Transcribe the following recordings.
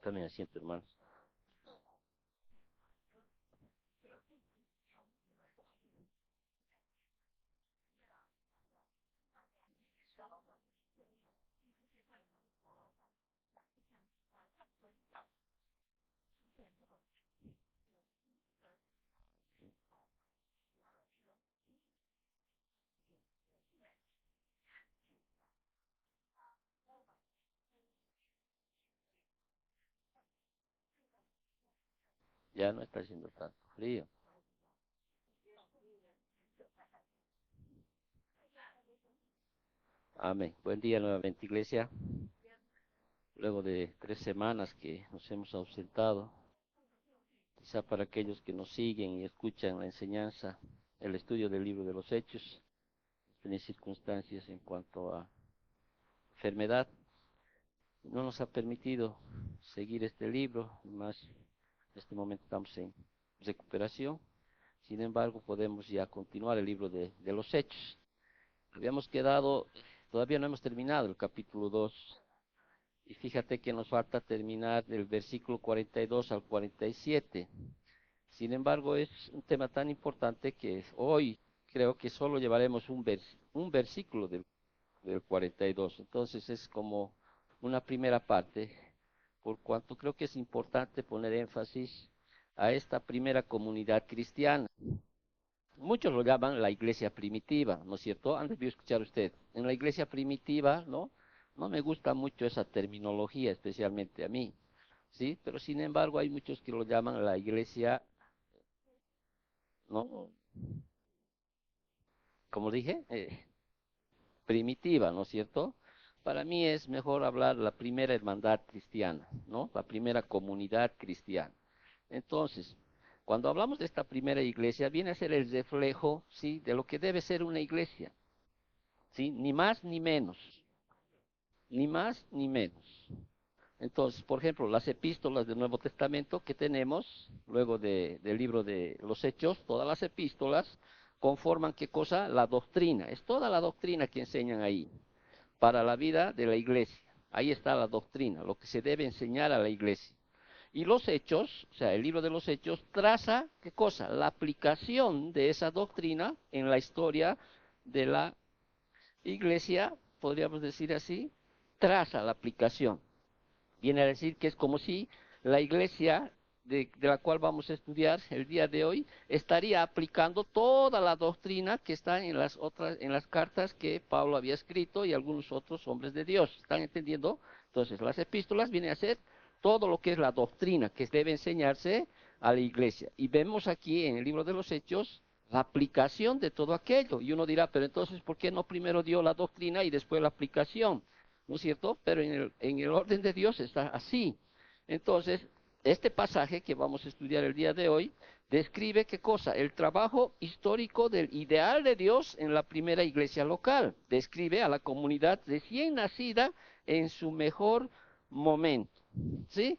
También asiento, hermanos. Ya no está haciendo tanto frío. Amén. Buen día nuevamente, iglesia. Luego de 3 semanas que nos hemos ausentado, quizá para aquellos que nos siguen y escuchan la enseñanza, el estudio del libro de los Hechos, tiene circunstancias en cuanto a enfermedad, no nos ha permitido seguir este libro, más en este momento estamos en recuperación. Sin embargo, podemos ya continuar el libro de los Hechos. Habíamos quedado, todavía no hemos terminado el capítulo 2, y fíjate que nos falta terminar del versículo 42 al 47. Sin embargo, es un tema tan importante que hoy creo que solo llevaremos un versículo del 42. Entonces es como una primera parte, por cuanto creo que es importante poner énfasis a esta primera comunidad cristiana. Muchos lo llaman la iglesia primitiva, ¿no es cierto? Antes de escuchar usted, en la iglesia primitiva, ¿no? No me gusta mucho esa terminología, especialmente a mí, ¿sí? Pero sin embargo hay muchos que lo llaman la iglesia, ¿no? Como dije, primitiva, ¿no es cierto? Para mí es mejor hablar de la primera hermandad cristiana, ¿no? La primera comunidad cristiana. Entonces, cuando hablamos de esta primera iglesia, viene a ser el reflejo, ¿sí? De lo que debe ser una iglesia, ¿sí? Ni más ni menos, ni más ni menos. Entonces, por ejemplo, las epístolas del Nuevo Testamento que tenemos, luego del libro de los Hechos, todas las epístolas conforman ¿qué cosa? La doctrina, es toda la doctrina que enseñan ahí, para la vida de la iglesia. Ahí está la doctrina, lo que se debe enseñar a la iglesia. Y los Hechos, o sea, el libro de los Hechos, traza, ¿qué cosa? La aplicación de esa doctrina en la historia de la iglesia, podríamos decir así, traza la aplicación. Viene a decir que es como si la iglesia de la cual vamos a estudiar el día de hoy estaría aplicando toda la doctrina que está en las cartas que Pablo había escrito y algunos otros hombres de Dios. ¿Están entendiendo? Entonces, las epístolas vienen a ser todo lo que es la doctrina que debe enseñarse a la iglesia. Y vemos aquí en el libro de los Hechos la aplicación de todo aquello. Y uno dirá, pero entonces, ¿por qué no primero dio la doctrina y después la aplicación? ¿No es cierto? Pero en el orden de Dios está así. Entonces, este pasaje que vamos a estudiar el día de hoy describe qué cosa, el trabajo histórico del ideal de Dios en la primera iglesia local. Describe a la comunidad recién nacida en su mejor momento, ¿sí?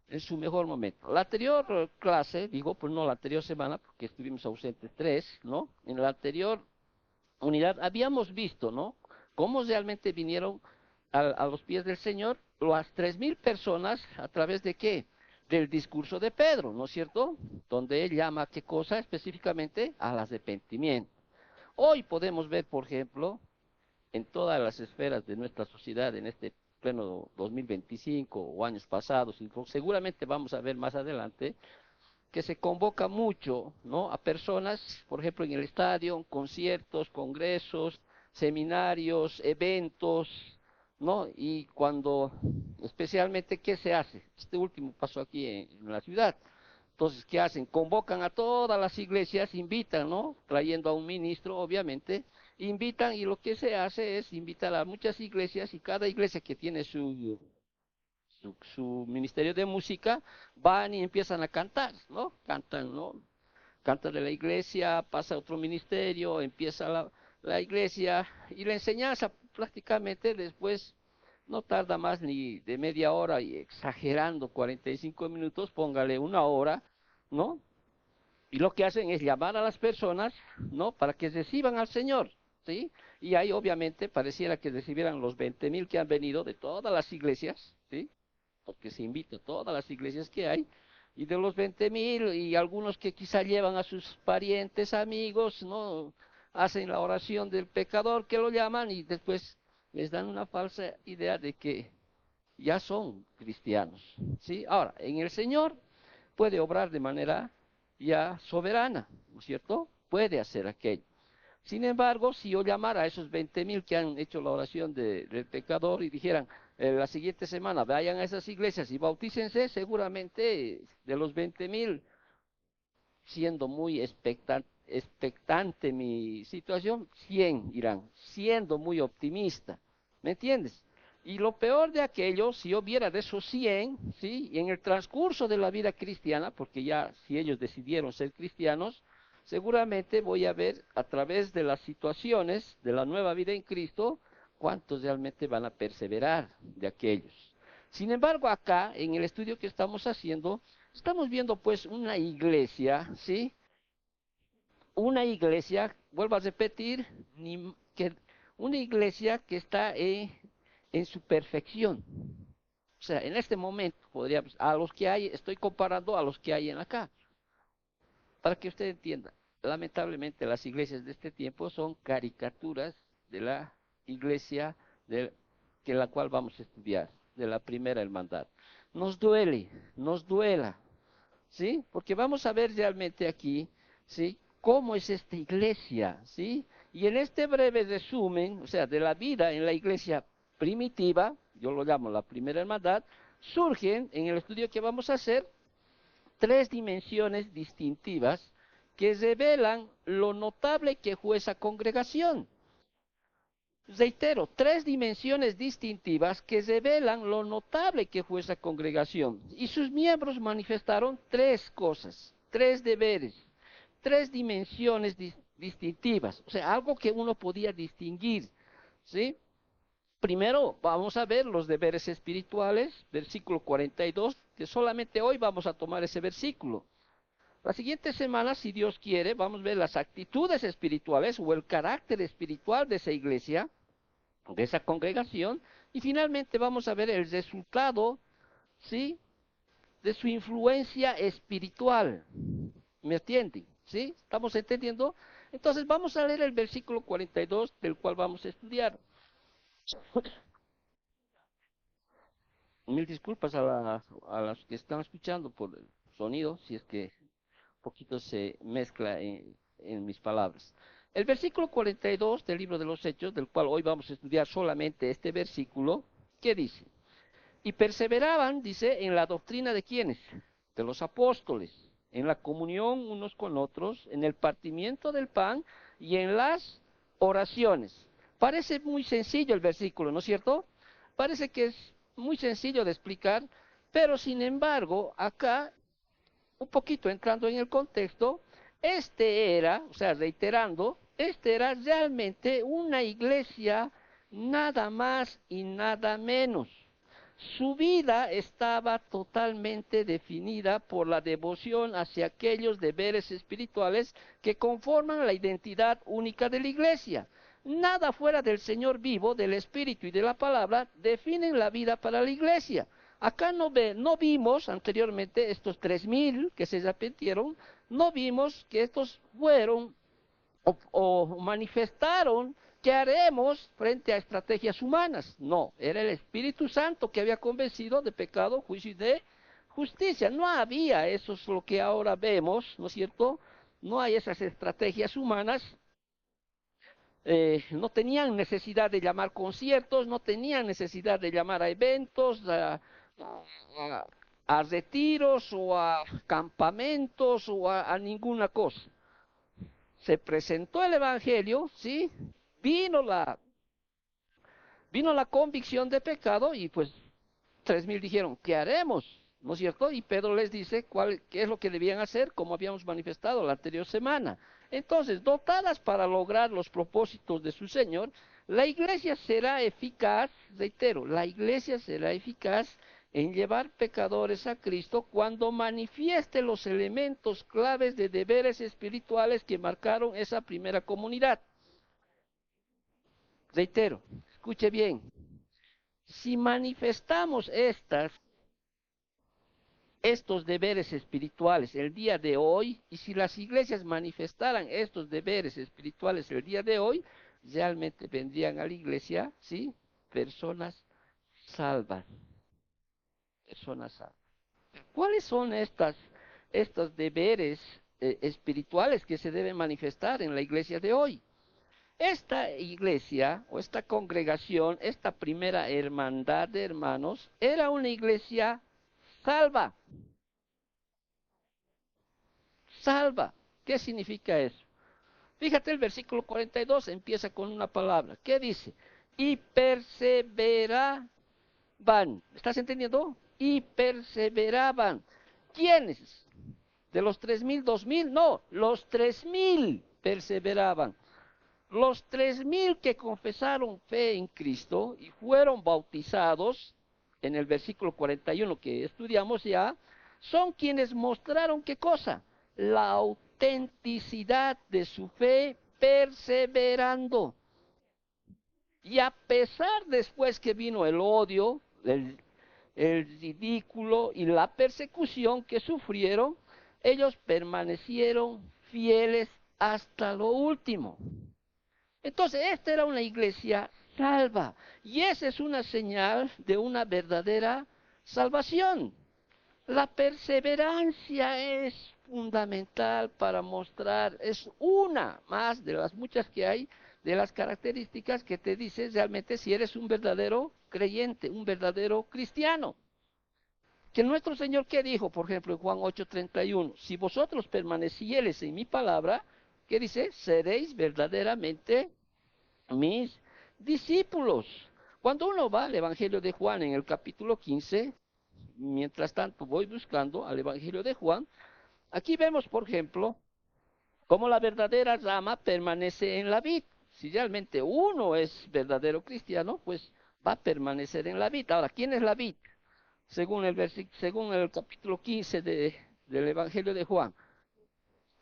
En su mejor momento. La anterior clase, digo, pues no la anterior semana, porque estuvimos ausentes 3, ¿no? En la anterior unidad habíamos visto, ¿no? Cómo realmente vinieron a los pies del Señor las 3000 personas a través de qué? Del discurso de Pedro, ¿no es cierto? Donde él llama qué cosa específicamente al arrepentimiento. Hoy podemos ver, por ejemplo, en todas las esferas de nuestra sociedad, en este pleno 2025 o años pasados, y seguramente vamos a ver más adelante, que se convoca mucho, ¿no? A personas, por ejemplo, en el estadio, conciertos, congresos, seminarios, eventos, ¿no? Y cuando, especialmente, ¿qué se hace? Este último pasó aquí en la ciudad. Entonces, ¿qué hacen? Convocan a todas las iglesias, invitan, ¿no? Trayendo a un ministro, obviamente, invitan y lo que se hace es invitar a muchas iglesias y cada iglesia que tiene su ministerio de música, van y empiezan a cantar, ¿no? Cantan, ¿no? Cantan de la iglesia, pasa a otro ministerio, empieza la iglesia y la enseñanza prácticamente después no tarda más ni de media hora y exagerando 45 minutos, póngale una hora, ¿no? Y lo que hacen es llamar a las personas, ¿no? Para que reciban al Señor, ¿sí? Y ahí obviamente pareciera que recibieran los 20,000 que han venido de todas las iglesias, ¿sí? porque se invita a todas las iglesias que hay, y de los 20.000 y algunos que quizá llevan a sus parientes, amigos, ¿no? Hacen la oración del pecador que lo llaman y después les dan una falsa idea de que ya son cristianos, ¿sí? Ahora, en el Señor puede obrar de manera ya soberana, ¿no es cierto? Puede hacer aquello. Sin embargo, si yo llamara a esos 20.000 que han hecho la oración del pecador y dijeran, la siguiente semana vayan a esas iglesias y bautícense, seguramente de los 20.000, siendo muy expectante mi situación, 100 irán, siendo muy optimista, ¿me entiendes? Y lo peor de aquello, si yo viera de esos 100, ¿sí? Y en el transcurso de la vida cristiana, porque ya si ellos decidieron ser cristianos, seguramente voy a ver a través de las situaciones de la nueva vida en Cristo, cuántos realmente van a perseverar de aquellos. Sin embargo, acá, en el estudio que estamos haciendo, estamos viendo pues una iglesia, ¿sí? Una iglesia, vuelvo a repetir, una iglesia que está en su perfección. O sea, en este momento, podríamos, a los que hay, estoy comparando a los que hay en acá, para que usted entienda. Lamentablemente, las iglesias de este tiempo son caricaturas de la iglesia de, que la cual vamos a estudiar, de la primera hermandad. Nos duele, nos duela, ¿sí? Porque vamos a ver realmente aquí, ¿sí? Cómo es esta iglesia, ¿sí? Y en este breve resumen, o sea, de la vida en la iglesia primitiva, yo lo llamo la primera hermandad, surgen en el estudio que vamos a hacer tres dimensiones distintivas que revelan lo notable que fue esa congregación. Reitero, tres dimensiones distintivas que revelan lo notable que fue esa congregación. Y sus miembros manifestaron tres cosas, tres deberes, tres dimensiones distintivas, o sea, algo que uno podía distinguir, ¿sí? Primero vamos a ver los deberes espirituales, versículo 42, que solamente hoy vamos a tomar ese versículo. La siguiente semana, si Dios quiere, vamos a ver las actitudes espirituales o el carácter espiritual de esa iglesia, de esa congregación, y finalmente vamos a ver el resultado, ¿sí? De su influencia espiritual. ¿Me entienden? ¿Sí? ¿Estamos entendiendo? Entonces vamos a leer el versículo 42 del cual vamos a estudiar. Mil disculpas a las que están escuchando por el sonido, si es que un poquito se mezcla en mis palabras. El versículo 42 del libro de los Hechos, del cual hoy vamos a estudiar solamente este versículo, ¿qué dice? Y perseveraban, dice, en la doctrina de quiénes, de los apóstoles, en la comunión unos con otros, en el partimiento del pan y en las oraciones. Parece muy sencillo el versículo, ¿no es cierto? Parece que es muy sencillo de explicar, pero sin embargo, acá, un poquito entrando en el contexto, este era, o sea, reiterando, este era realmente una iglesia nada más y nada menos. Su vida estaba totalmente definida por la devoción hacia aquellos deberes espirituales que conforman la identidad única de la iglesia. Nada fuera del Señor vivo, del Espíritu y de la palabra definen la vida para la iglesia. Acá no vimos anteriormente estos 3.000 que se arrepintieron, no vimos que estos fueron o manifestaron qué haremos frente a estrategias humanas. No, era el Espíritu Santo que había convencido de pecado, juicio y de justicia. No había eso es lo que ahora vemos, ¿no es cierto? No hay esas estrategias humanas. No tenían necesidad de llamar conciertos, no tenían necesidad de llamar a eventos, a, a retiros o a campamentos o a ninguna cosa. Se presentó el Evangelio, ¿sí? Vino la, vino la convicción de pecado y pues 3.000 dijeron, ¿qué haremos? ¿No es cierto? Y Pedro les dice qué es lo que debían hacer, como habíamos manifestado la anterior semana. Entonces, dotadas para lograr los propósitos de su Señor, la iglesia será eficaz, reitero, la iglesia será eficaz en llevar pecadores a Cristo cuando manifieste los elementos claves de deberes espirituales que marcaron esa primera comunidad. Reitero, escuche bien, si manifestamos estas, estos deberes espirituales el día de hoy, y si las iglesias manifestaran estos deberes espirituales el día de hoy, realmente vendrían a la iglesia, ¿sí? Personas salvas, personas salvas. ¿Cuáles son estos deberes espirituales que se deben manifestar en la iglesia de hoy? Esta iglesia o esta congregación, esta primera hermandad de hermanos, era una iglesia salva, salva. ¿Qué significa eso? Fíjate, el versículo 42 empieza con una palabra. ¿Qué dice? Y perseveraban. ¿Estás entendiendo? Y perseveraban. ¿Quiénes? ¿De los 3.000, 2.000? No, los 3.000 perseveraban. Los 3.000 que confesaron fe en Cristo y fueron bautizados, en el versículo 41 que estudiamos ya, son quienes mostraron ¿qué cosa? La autenticidad de su fe perseverando. Y a pesar después que vino el odio, el ridículo y la persecución que sufrieron, ellos permanecieron fieles hasta lo último. Entonces, esta era una iglesia salva. Y esa es una señal de una verdadera salvación. La perseverancia es fundamental para mostrar, es una más de las muchas que hay, de las características que te dice realmente si eres un verdadero creyente, un verdadero cristiano. Que nuestro Señor, ¿qué dijo? Por ejemplo, en Juan 8:31, si vosotros permaneciereis en mi palabra, ¿qué dice? Seréis verdaderamente mis discípulos. Cuando uno va al Evangelio de Juan en el capítulo 15, mientras tanto voy buscando al Evangelio de Juan, aquí vemos, por ejemplo, cómo la verdadera rama permanece en la vid. Si realmente uno es verdadero cristiano, pues va a permanecer en la vid. Ahora, ¿quién es la vid? Según el capítulo 15 del Evangelio de Juan.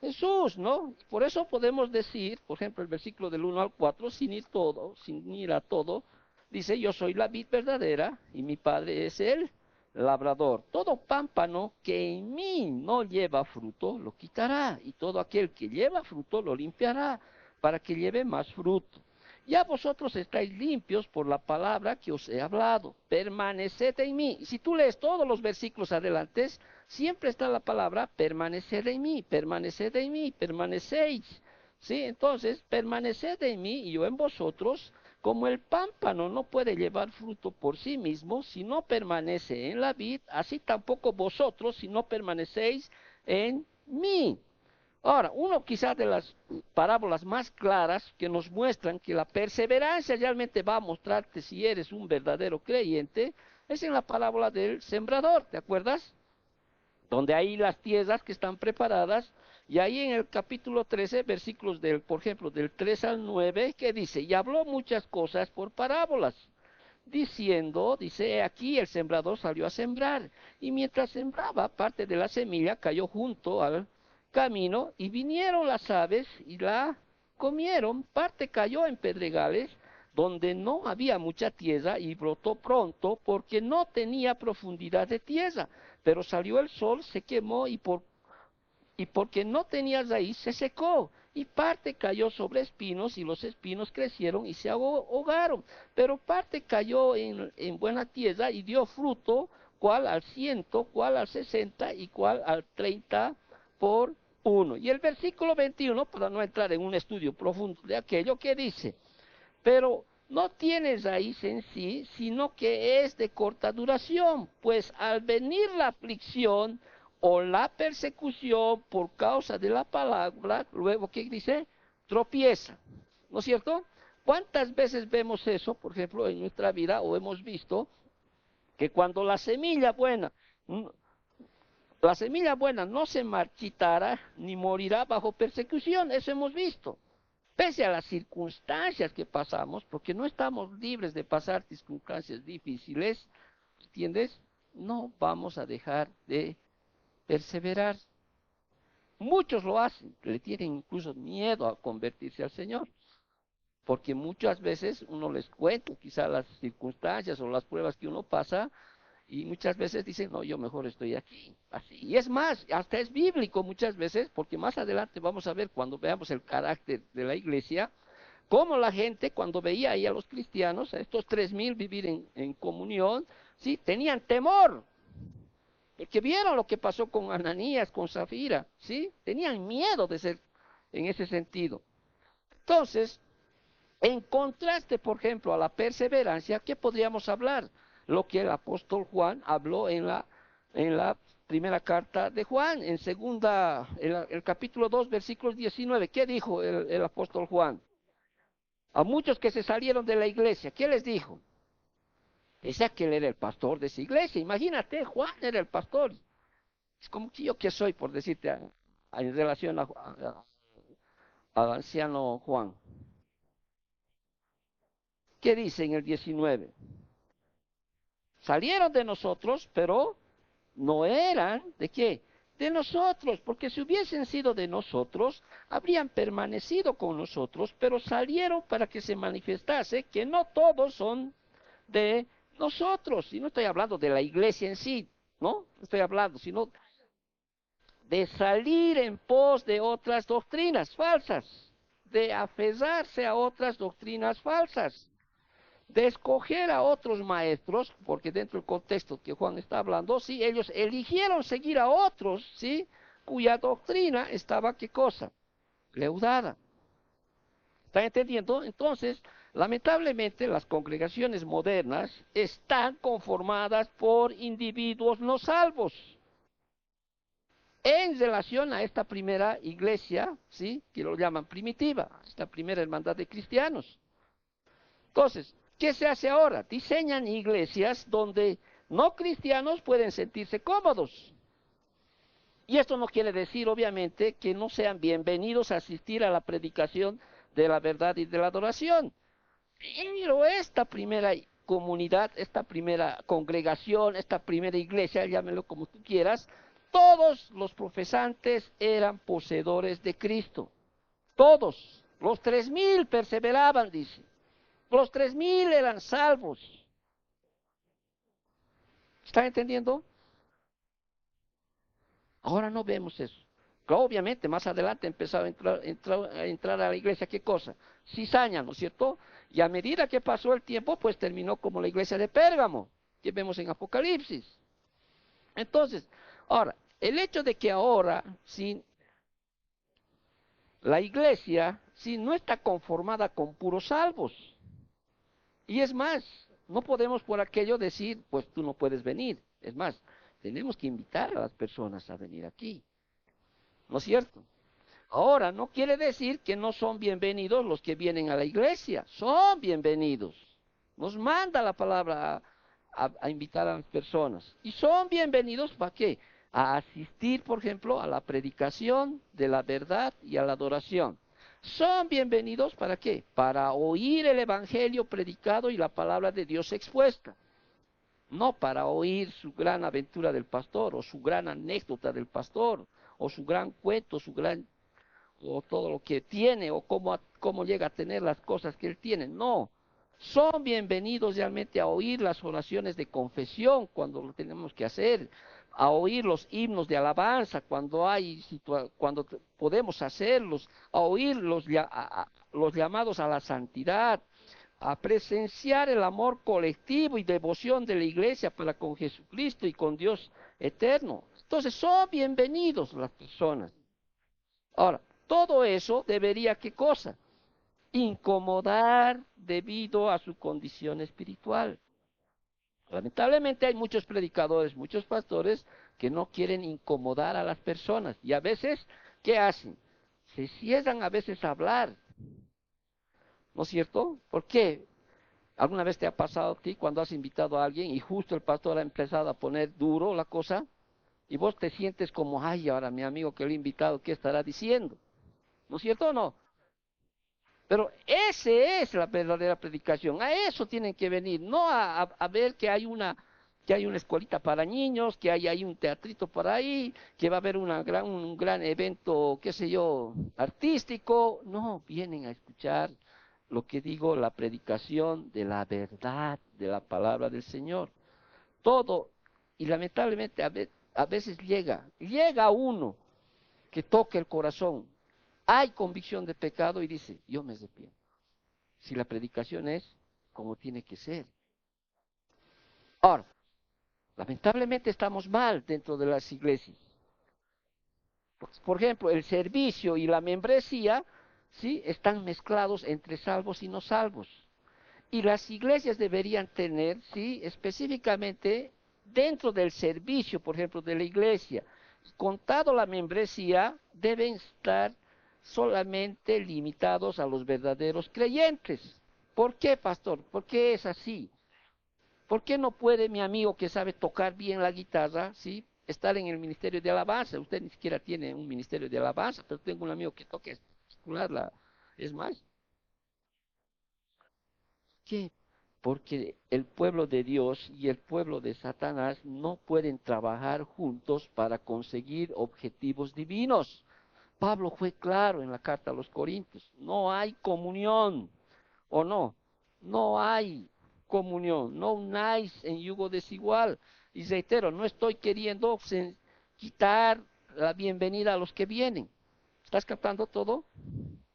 Jesús, ¿no? Por eso podemos decir, por ejemplo, el versículo del 1 al 4, sin ir a todo, dice, yo soy la vid verdadera y mi padre es el labrador. Todo pámpano que en mí no lleva fruto, lo quitará, y todo aquel que lleva fruto, lo limpiará, para que lleve más fruto. Ya vosotros estáis limpios por la palabra que os he hablado. Permaneced en mí. Y si tú lees todos los versículos adelante, siempre está la palabra permaneced en mí, permaneced en mí, permanecéis. ¿Sí? Entonces, permaneced en mí y yo en vosotros, como el pámpano no puede llevar fruto por sí mismo si no permanece en la vid, así tampoco vosotros si no permanecéis en mí. Ahora, uno quizás de las parábolas más claras que nos muestran que la perseverancia realmente va a mostrarte si eres un verdadero creyente, es en la parábola del sembrador, ¿te acuerdas? Donde hay las tierras que están preparadas, y ahí en el capítulo 13, versículos por ejemplo, del 3 al 9, que dice, y habló muchas cosas por parábolas, diciendo, dice, aquí el sembrador salió a sembrar, y mientras sembraba, parte de la semilla cayó junto al camino, y vinieron las aves y la comieron, parte cayó en pedregales, donde no había mucha tierra, y brotó pronto, porque no tenía profundidad de tierra, pero salió el sol, se quemó, y porque no tenía raíz, se secó, y parte cayó sobre espinos, y los espinos crecieron y se ahogaron, pero parte cayó en buena tierra y dio fruto, cual al 100, cual al 60 y cual al 30 por uno. Y el versículo 21, para no entrar en un estudio profundo de aquello, que dice, pero no tiene raíz en sí, sino que es de corta duración, pues al venir la aflicción o la persecución por causa de la palabra, luego, ¿qué dice? Tropieza, ¿no es cierto? ¿Cuántas veces vemos eso, por ejemplo, en nuestra vida, o hemos visto que cuando la semilla buena no se marchitará ni morirá bajo persecución? Eso hemos visto. Pese a las circunstancias que pasamos, porque no estamos libres de pasar circunstancias difíciles, ¿entiendes? No vamos a dejar de perseverar. Muchos lo hacen, le tienen incluso miedo a convertirse al Señor, porque muchas veces uno les cuenta quizá las circunstancias o las pruebas que uno pasa, Y muchas veces dicen, no, yo mejor estoy aquí, así. Y es más, hasta es bíblico muchas veces, porque más adelante vamos a ver cuando veamos el carácter de la iglesia, cómo la gente cuando veía ahí a los cristianos, a estos 3000 vivir en comunión, sí, tenían temor, porque vieron lo que pasó con Ananías, con Zafira, sí, tenían miedo de ser en ese sentido. Entonces, en contraste, por ejemplo, a la perseverancia, ¿qué podríamos hablar? Lo que el apóstol Juan habló en la primera carta de Juan, en segunda, el capítulo 2, versículos 19. ¿Qué dijo el apóstol Juan? A muchos que se salieron de la iglesia, ¿qué les dijo? Decía que él era el pastor de esa iglesia. Imagínate, Juan era el pastor. Es como que yo que soy, por decirte, en relación al anciano Juan. ¿Qué dice en el 19? Salieron de nosotros, pero no eran, ¿de qué? De nosotros, porque si hubiesen sido de nosotros, habrían permanecido con nosotros, pero salieron para que se manifestase que no todos son de nosotros. Y no estoy hablando de la iglesia en sí, ¿no? Estoy hablando, sino de salir en pos de otras doctrinas falsas, de aferrarse a otras doctrinas falsas, de escoger a otros maestros, porque dentro del contexto que Juan está hablando, sí, ellos eligieron seguir a otros, sí, cuya doctrina estaba, ¿qué cosa? Leudada. ¿Están entendiendo? Entonces, lamentablemente, las congregaciones modernas están conformadas por individuos no salvos. En relación a esta primera iglesia, ¿sí? Que lo llaman primitiva, esta primera hermandad de cristianos. Entonces, ¿qué se hace ahora? Diseñan iglesias donde no cristianos pueden sentirse cómodos. Y esto no quiere decir, obviamente, que no sean bienvenidos a asistir a la predicación de la verdad y de la adoración. Pero esta primera comunidad, esta primera congregación, esta primera iglesia, llámelo como tú quieras, todos los profesantes eran poseedores de Cristo. Todos. Los 3000 perseveraban, dice. Los 3000 eran salvos. ¿Están entendiendo? Ahora no vemos eso. Claro, obviamente, más adelante empezaba a entrar a la iglesia, ¿qué cosa? Cizaña, ¿no es cierto? Y a medida que pasó el tiempo, pues terminó como la iglesia de Pérgamo, que vemos en Apocalipsis. Entonces, ahora, el hecho de que ahora, si la iglesia, si no está conformada con puros salvos, y es más, no podemos por aquello decir, pues tú no puedes venir. Es más, tenemos que invitar a las personas a venir aquí, ¿no es cierto? Ahora, no quiere decir que no son bienvenidos los que vienen a la iglesia, son bienvenidos. Nos manda la palabra a invitar a las personas. ¿Y son bienvenidos para qué? A asistir, por ejemplo, a la predicación de la verdad y a la adoración. ¿Son bienvenidos para qué? Para oír el evangelio predicado y la palabra de Dios expuesta. No para oír su gran aventura del pastor, o su gran anécdota del pastor, o su gran cuento, o todo lo que tiene, o cómo llega a tener las cosas que él tiene. No, son bienvenidos realmente a oír las oraciones de confesión cuando lo tenemos que hacer, a oír los himnos de alabanza cuando podemos hacerlos, a oír los llamados a la santidad, a presenciar el amor colectivo y devoción de la iglesia para con Jesucristo y con Dios eterno. Entonces son bienvenidos las personas. Ahora, todo eso debería, ¿qué cosa? Incomodar debido a su condición espiritual. Lamentablemente hay muchos predicadores, muchos pastores que no quieren incomodar a las personas y a veces, ¿qué hacen? Se cierran a veces a hablar, ¿no es cierto? ¿Por qué? ¿Alguna vez te ha pasado a ti cuando has invitado a alguien y justo el pastor ha empezado a poner duro la cosa y vos te sientes como, ay, ahora mi amigo que lo he invitado, ¿qué estará diciendo? ¿No es cierto o no? Pero esa es la verdadera predicación, a eso tienen que venir, no a ver que hay una escuelita para niños, que hay un teatrito por ahí, que va a haber un gran evento, qué sé yo, artístico. No, vienen a escuchar lo que digo, la predicación de la verdad, de la palabra del Señor. Todo Y lamentablemente a veces llega uno que toca el corazón, hay convicción de pecado y dice, yo me arrepiento. Si la predicación es como tiene que ser. Ahora, lamentablemente estamos mal dentro de las iglesias. Por ejemplo, el servicio y la membresía, ¿sí? Están mezclados entre salvos y no salvos. Y las iglesias deberían tener, ¿sí? Específicamente dentro del servicio, por ejemplo, de la iglesia, contado la membresía, deben estar solamente limitados a los verdaderos creyentes. ¿Por qué, pastor? ¿Por qué es así? ¿Por qué no puede mi amigo que sabe tocar bien la guitarra, ¿sí? Estar en el ministerio de alabanza? Usted ni siquiera tiene un ministerio de alabanza, pero tengo un amigo que toque espectacular es más. ¿Qué? Porque el pueblo de Dios y el pueblo de Satanás no pueden trabajar juntos para conseguir objetivos divinos. Pablo fue claro en la carta a los Corintios, no hay comunión, ¿o no? No hay comunión, no unáis en yugo desigual. Y reitero, no estoy queriendo quitar la bienvenida a los que vienen. ¿Estás captando todo?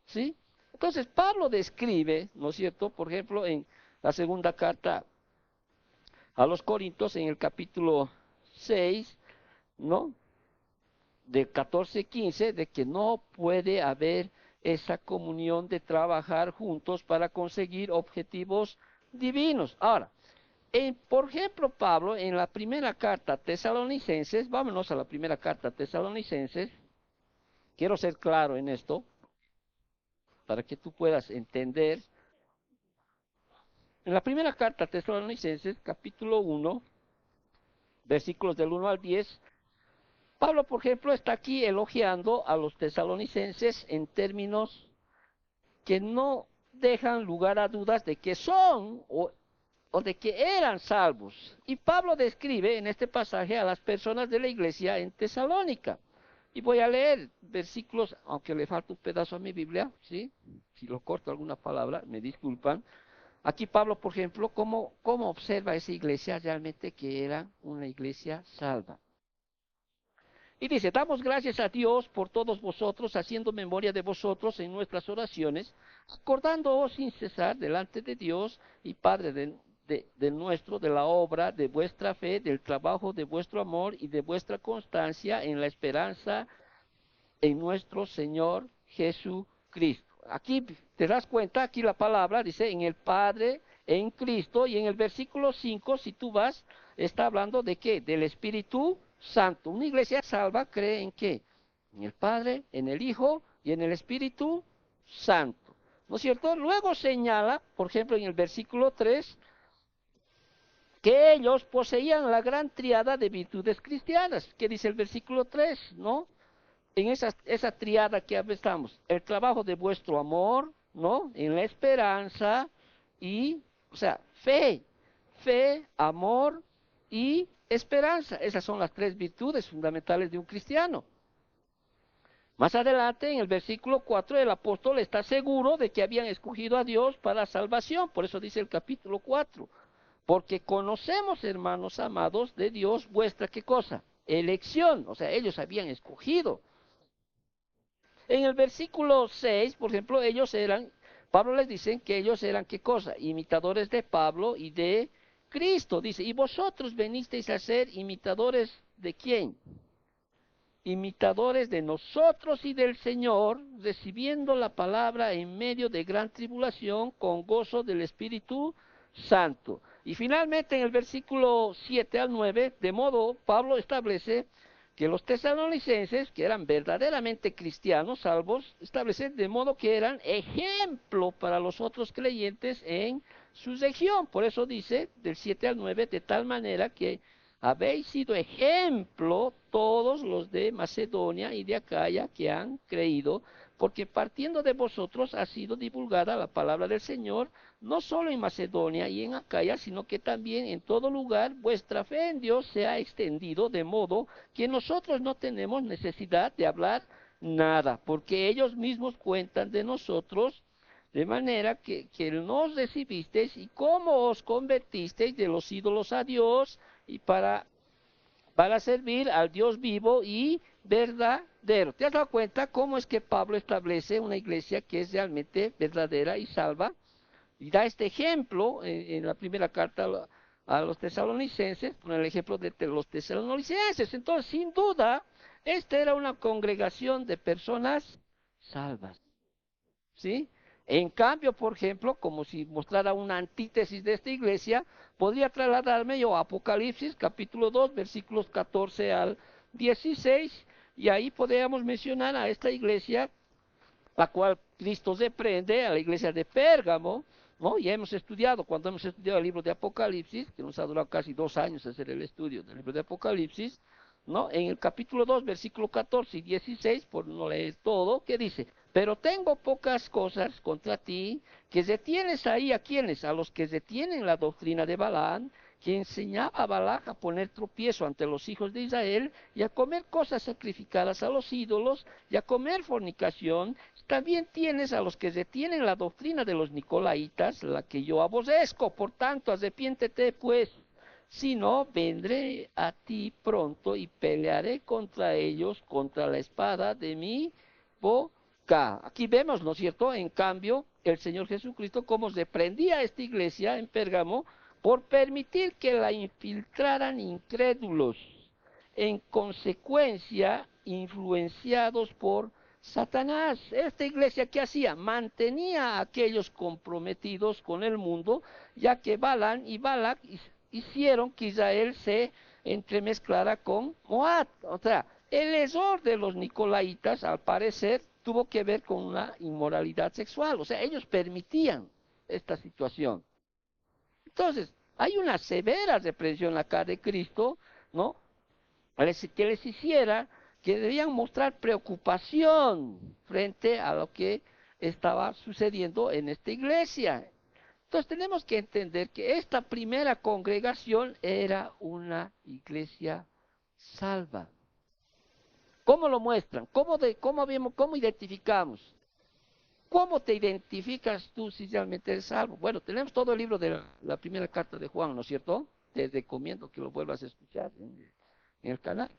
¿Sí? Entonces Pablo describe, ¿no es cierto? Por ejemplo, en la segunda carta a los Corintios, en el capítulo 6, ¿no? Del 14-15, de que no puede haber esa comunión de trabajar juntos para conseguir objetivos divinos. Ahora, por ejemplo, Pablo, en la primera carta a Tesalonicenses, vámonos a la primera carta a Tesalonicenses, quiero ser claro en esto, para que tú puedas entender. En la primera carta a Tesalonicenses, capítulo 1, versículos del 1 al 10, Pablo, por ejemplo, está aquí elogiando a los tesalonicenses en términos que no dejan lugar a dudas de que son o de que eran salvos. Y Pablo describe en este pasaje a las personas de la iglesia en Tesalónica. Y voy a leer versículos, aunque le falta un pedazo a mi Biblia, ¿sí? Si lo corto alguna palabra, me disculpan. Aquí Pablo, por ejemplo, cómo observa esa iglesia realmente que era una iglesia salva. Y dice, damos gracias a Dios por todos vosotros, haciendo memoria de vosotros en nuestras oraciones, acordándoos sin cesar delante de Dios y Padre de nuestro, de la obra, de vuestra fe, del trabajo, de vuestro amor y de vuestra constancia en la esperanza en nuestro Señor Jesucristo. Aquí te das cuenta, aquí la palabra dice en el Padre, en Cristo, y en el versículo 5, si tú vas, está hablando de qué? Del Espíritu Santo. Una iglesia salva cree en qué? En el Padre, en el Hijo y en el Espíritu Santo. ¿No es cierto? Luego señala, por ejemplo, en el versículo 3, que ellos poseían la gran triada de virtudes cristianas. ¿Qué dice el versículo 3? ¿No? En esa triada que estamos, el trabajo de vuestro amor, ¿no? En la esperanza y, o sea, fe, amor y esperanza. Esas son las tres virtudes fundamentales de un cristiano. Más adelante, en el versículo 4, el apóstol está seguro de que habían escogido a Dios para salvación. Por eso dice el capítulo 4. Porque conocemos, hermanos amados, de Dios vuestra, ¿qué cosa? Elección. O sea, ellos habían escogido. En el versículo 6, por ejemplo, Pablo les dice que ellos eran, ¿qué cosa? Imitadores de Pablo y de Cristo. Dice, y vosotros venisteis a ser imitadores de quién? Imitadores de nosotros y del Señor, recibiendo la palabra en medio de gran tribulación con gozo del Espíritu Santo. Y finalmente en el versículo 7 al 9, de modo, Pablo establece que los tesalonicenses, que eran verdaderamente cristianos, salvos, establecen de modo que eran ejemplo para los otros creyentes en su región. Por eso dice, del 7 al 9, de tal manera que habéis sido ejemplo todos los de Macedonia y de Acaya que han creído, porque partiendo de vosotros ha sido divulgada la palabra del Señor, no solo en Macedonia y en Acaya, sino que también en todo lugar vuestra fe en Dios se ha extendido, de modo que nosotros no tenemos necesidad de hablar nada, porque ellos mismos cuentan de nosotros, de manera que nos recibisteis y cómo os convertisteis de los ídolos a Dios y para para servir al Dios vivo y verdadero. ¿Te has dado cuenta cómo es que Pablo establece una iglesia que es realmente verdadera y salva? Y da este ejemplo en la primera carta a los tesalonicenses, con el ejemplo de los tesalonicenses. Entonces, sin duda, esta era una congregación de personas salvas, ¿sí? En cambio, por ejemplo, como si mostrara una antítesis de esta iglesia, podría trasladarme yo a Apocalipsis, capítulo 2, versículos 14 al 16, y ahí podríamos mencionar a esta iglesia la cual Cristo reprende, a la iglesia de Pérgamo, ¿no? Ya hemos estudiado, cuando hemos estudiado el libro de Apocalipsis, que nos ha durado casi 2 años hacer el estudio del libro de Apocalipsis, ¿no? En el capítulo 2, versículo 14 y 16, por no leer todo, ¿qué dice? Pero tengo pocas cosas contra ti, que detienes ahí a quienes, a los que detienen la doctrina de Balaam, que enseñaba a Balac a poner tropiezo ante los hijos de Israel y a comer cosas sacrificadas a los ídolos y a comer fornicación. También tienes a los que detienen la doctrina de los nicolaitas, la que yo aborrezco. Por tanto, arrepiéntete pues, si no, vendré a ti pronto y pelearé contra ellos, contra la espada de mi boca. Aquí vemos, ¿no es cierto? En cambio, el Señor Jesucristo, cómo reprendía a esta iglesia en Pérgamo por permitir que la infiltraran incrédulos, en consecuencia, influenciados por Satanás. Esta iglesia, ¿qué hacía? Mantenía a aquellos comprometidos con el mundo, ya que Balaam y Balac hicieron que Israel se entremezclara con Moab. O sea, el error de los nicolaitas, al parecer, tuvo que ver con una inmoralidad sexual. O sea, ellos permitían esta situación. Entonces, hay una severa reprensión acá de Cristo, ¿no? Que les hiciera que debían mostrar preocupación frente a lo que estaba sucediendo en esta iglesia. Entonces tenemos que entender que esta primera congregación era una iglesia salva. ¿Cómo lo muestran? ¿Cómo identificamos? ¿Cómo te identificas tú si realmente eres salvo? Bueno, tenemos todo el libro de la primera carta de Juan, ¿no es cierto? Te recomiendo que lo vuelvas a escuchar en el canal.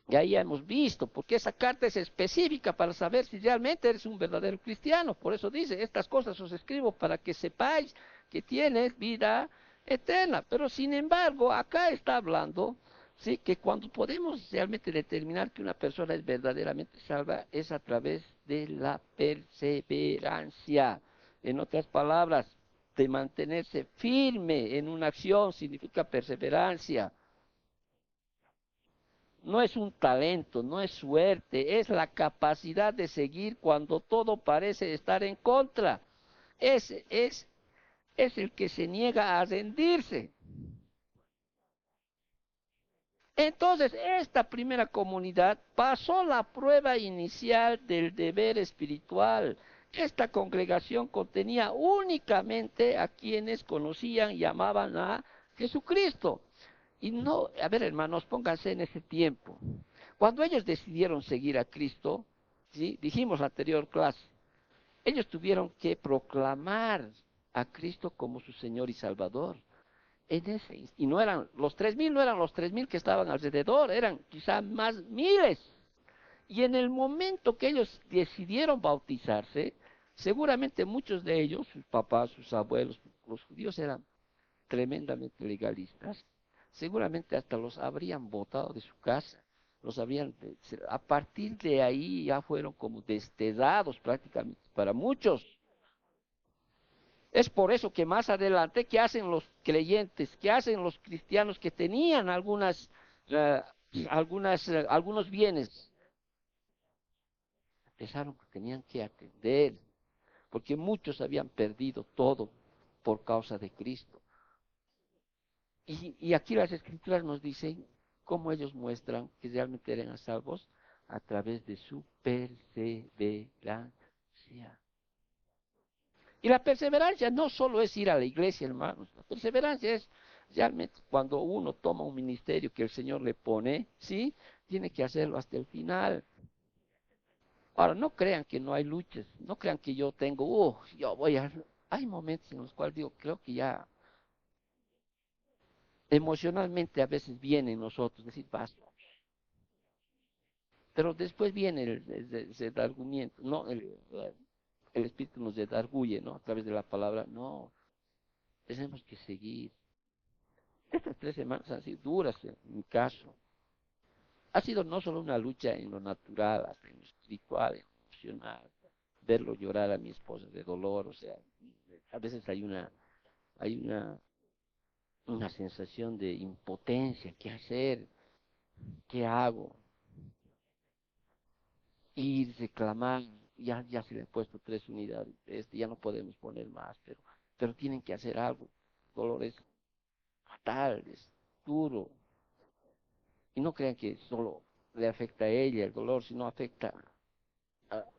Y ahí ya hemos visto, porque esa carta es específica para saber si realmente eres un verdadero cristiano. Por eso dice, estas cosas os escribo para que sepáis que tienes vida eterna. Pero sin embargo, acá está hablando, sí, que cuando podemos realmente determinar que una persona es verdaderamente salva es a través de la perseverancia. En otras palabras, de mantenerse firme en una acción significa perseverancia. No es un talento, no es suerte, es la capacidad de seguir cuando todo parece estar en contra. Es el que se niega a rendirse. Entonces, esta primera comunidad pasó la prueba inicial del deber espiritual. Esta congregación contenía únicamente a quienes conocían y amaban a Jesucristo. Y no, a ver hermanos, pónganse en ese tiempo. Cuando ellos decidieron seguir a Cristo, ¿sí? Dijimos la anterior clase, ellos tuvieron que proclamar a Cristo como su Señor y Salvador. Y no eran, los 3.000 no eran los 3.000 que estaban alrededor, eran quizá más miles. Y en el momento que ellos decidieron bautizarse, seguramente muchos de ellos, sus papás, sus abuelos, los judíos eran tremendamente legalistas, seguramente hasta los habrían botado de su casa, a partir de ahí ya fueron como desterrados prácticamente para muchos. Es por eso que más adelante, ¿qué hacen los creyentes? ¿Qué hacen los cristianos que tenían eh, algunos bienes? Pensaron que tenían que atender, porque muchos habían perdido todo por causa de Cristo. Y aquí las escrituras nos dicen cómo ellos muestran que realmente eran salvos a través de su perseverancia. Y la perseverancia no solo es ir a la iglesia, hermanos. La perseverancia es realmente cuando uno toma un ministerio que el Señor le pone, ¿sí? Tiene que hacerlo hasta el final. Ahora, no crean que no hay luchas. No crean que yo tengo, yo voy a... Hay momentos en los cuales digo, creo que ya emocionalmente a veces viene en nosotros decir basta, pero después viene el argumento, no, el espíritu nos redarguye, ¿no? A través de la palabra, no, tenemos que seguir. Estas 3 semanas han sido duras en mi caso. Ha sido no solo una lucha en lo natural, hasta en lo espiritual, en lo emocional, verlo llorar a mi esposa de dolor, o sea, a veces hay una sensación de impotencia, ¿qué hacer? ¿Qué hago? Ir, reclamar, ya se le han puesto 3 unidades, ya no podemos poner más, pero tienen que hacer algo. El dolor es fatal, es duro, y no crean que solo le afecta a ella el dolor, sino afecta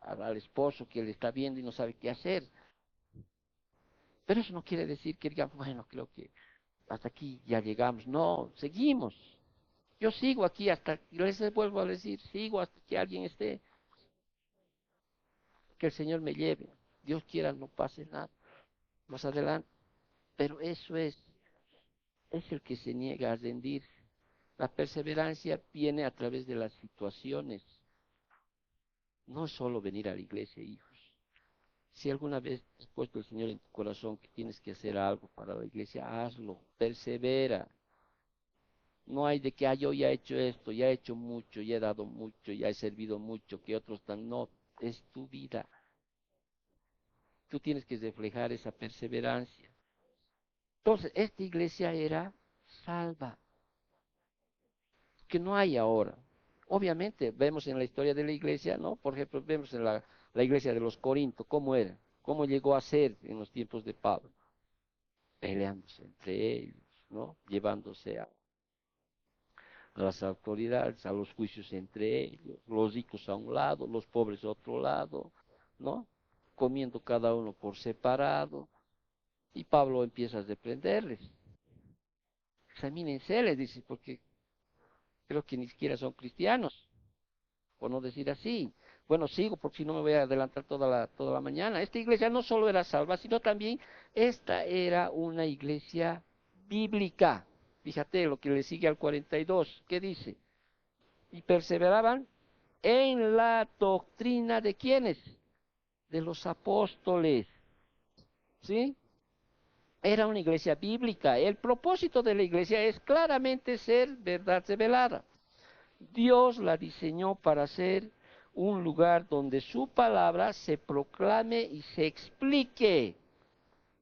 al esposo que le está viendo y no sabe qué hacer. Pero eso no quiere decir que digamos, bueno, creo que hasta aquí ya llegamos. No, seguimos. Yo sigo aquí hasta, les vuelvo a decir, sigo hasta que alguien esté, que el Señor me lleve. Dios quiera no pase nada más adelante. Pero eso es el que se niega a rendir. La perseverancia viene a través de las situaciones. No es solo venir a la iglesia, hijos. Si alguna vez has puesto el Señor en tu corazón que tienes que hacer algo para la iglesia, hazlo, persevera. No hay de que, yo ya he hecho esto, ya he hecho mucho, ya he dado mucho, ya he servido mucho, que otros están. No, es tu vida. Tú tienes que reflejar esa perseverancia. Entonces, esta iglesia era salva, que no hay ahora. Obviamente, vemos en la historia de la iglesia, ¿no? Por ejemplo, vemos en la iglesia de los Corintios, cómo era, cómo llegó a ser en los tiempos de Pablo, peleándose entre ellos, ¿no? Llevándose a las autoridades, a los juicios entre ellos, los ricos a un lado, los pobres a otro lado, ¿no? Comiendo cada uno por separado, y Pablo empieza a reprenderles. Examínense, les dice, porque creo que ni siquiera son cristianos, por no decir así. Bueno, sigo porque si no me voy a adelantar toda la mañana. Esta iglesia no solo era salva, sino también esta era una iglesia bíblica. Fíjate lo que le sigue al 42, ¿qué dice? Y perseveraban en la doctrina de quiénes, de los apóstoles, ¿sí? Era una iglesia bíblica. El propósito de la iglesia es claramente ser verdad revelada. Dios la diseñó para ser un lugar donde su palabra se proclame y se explique.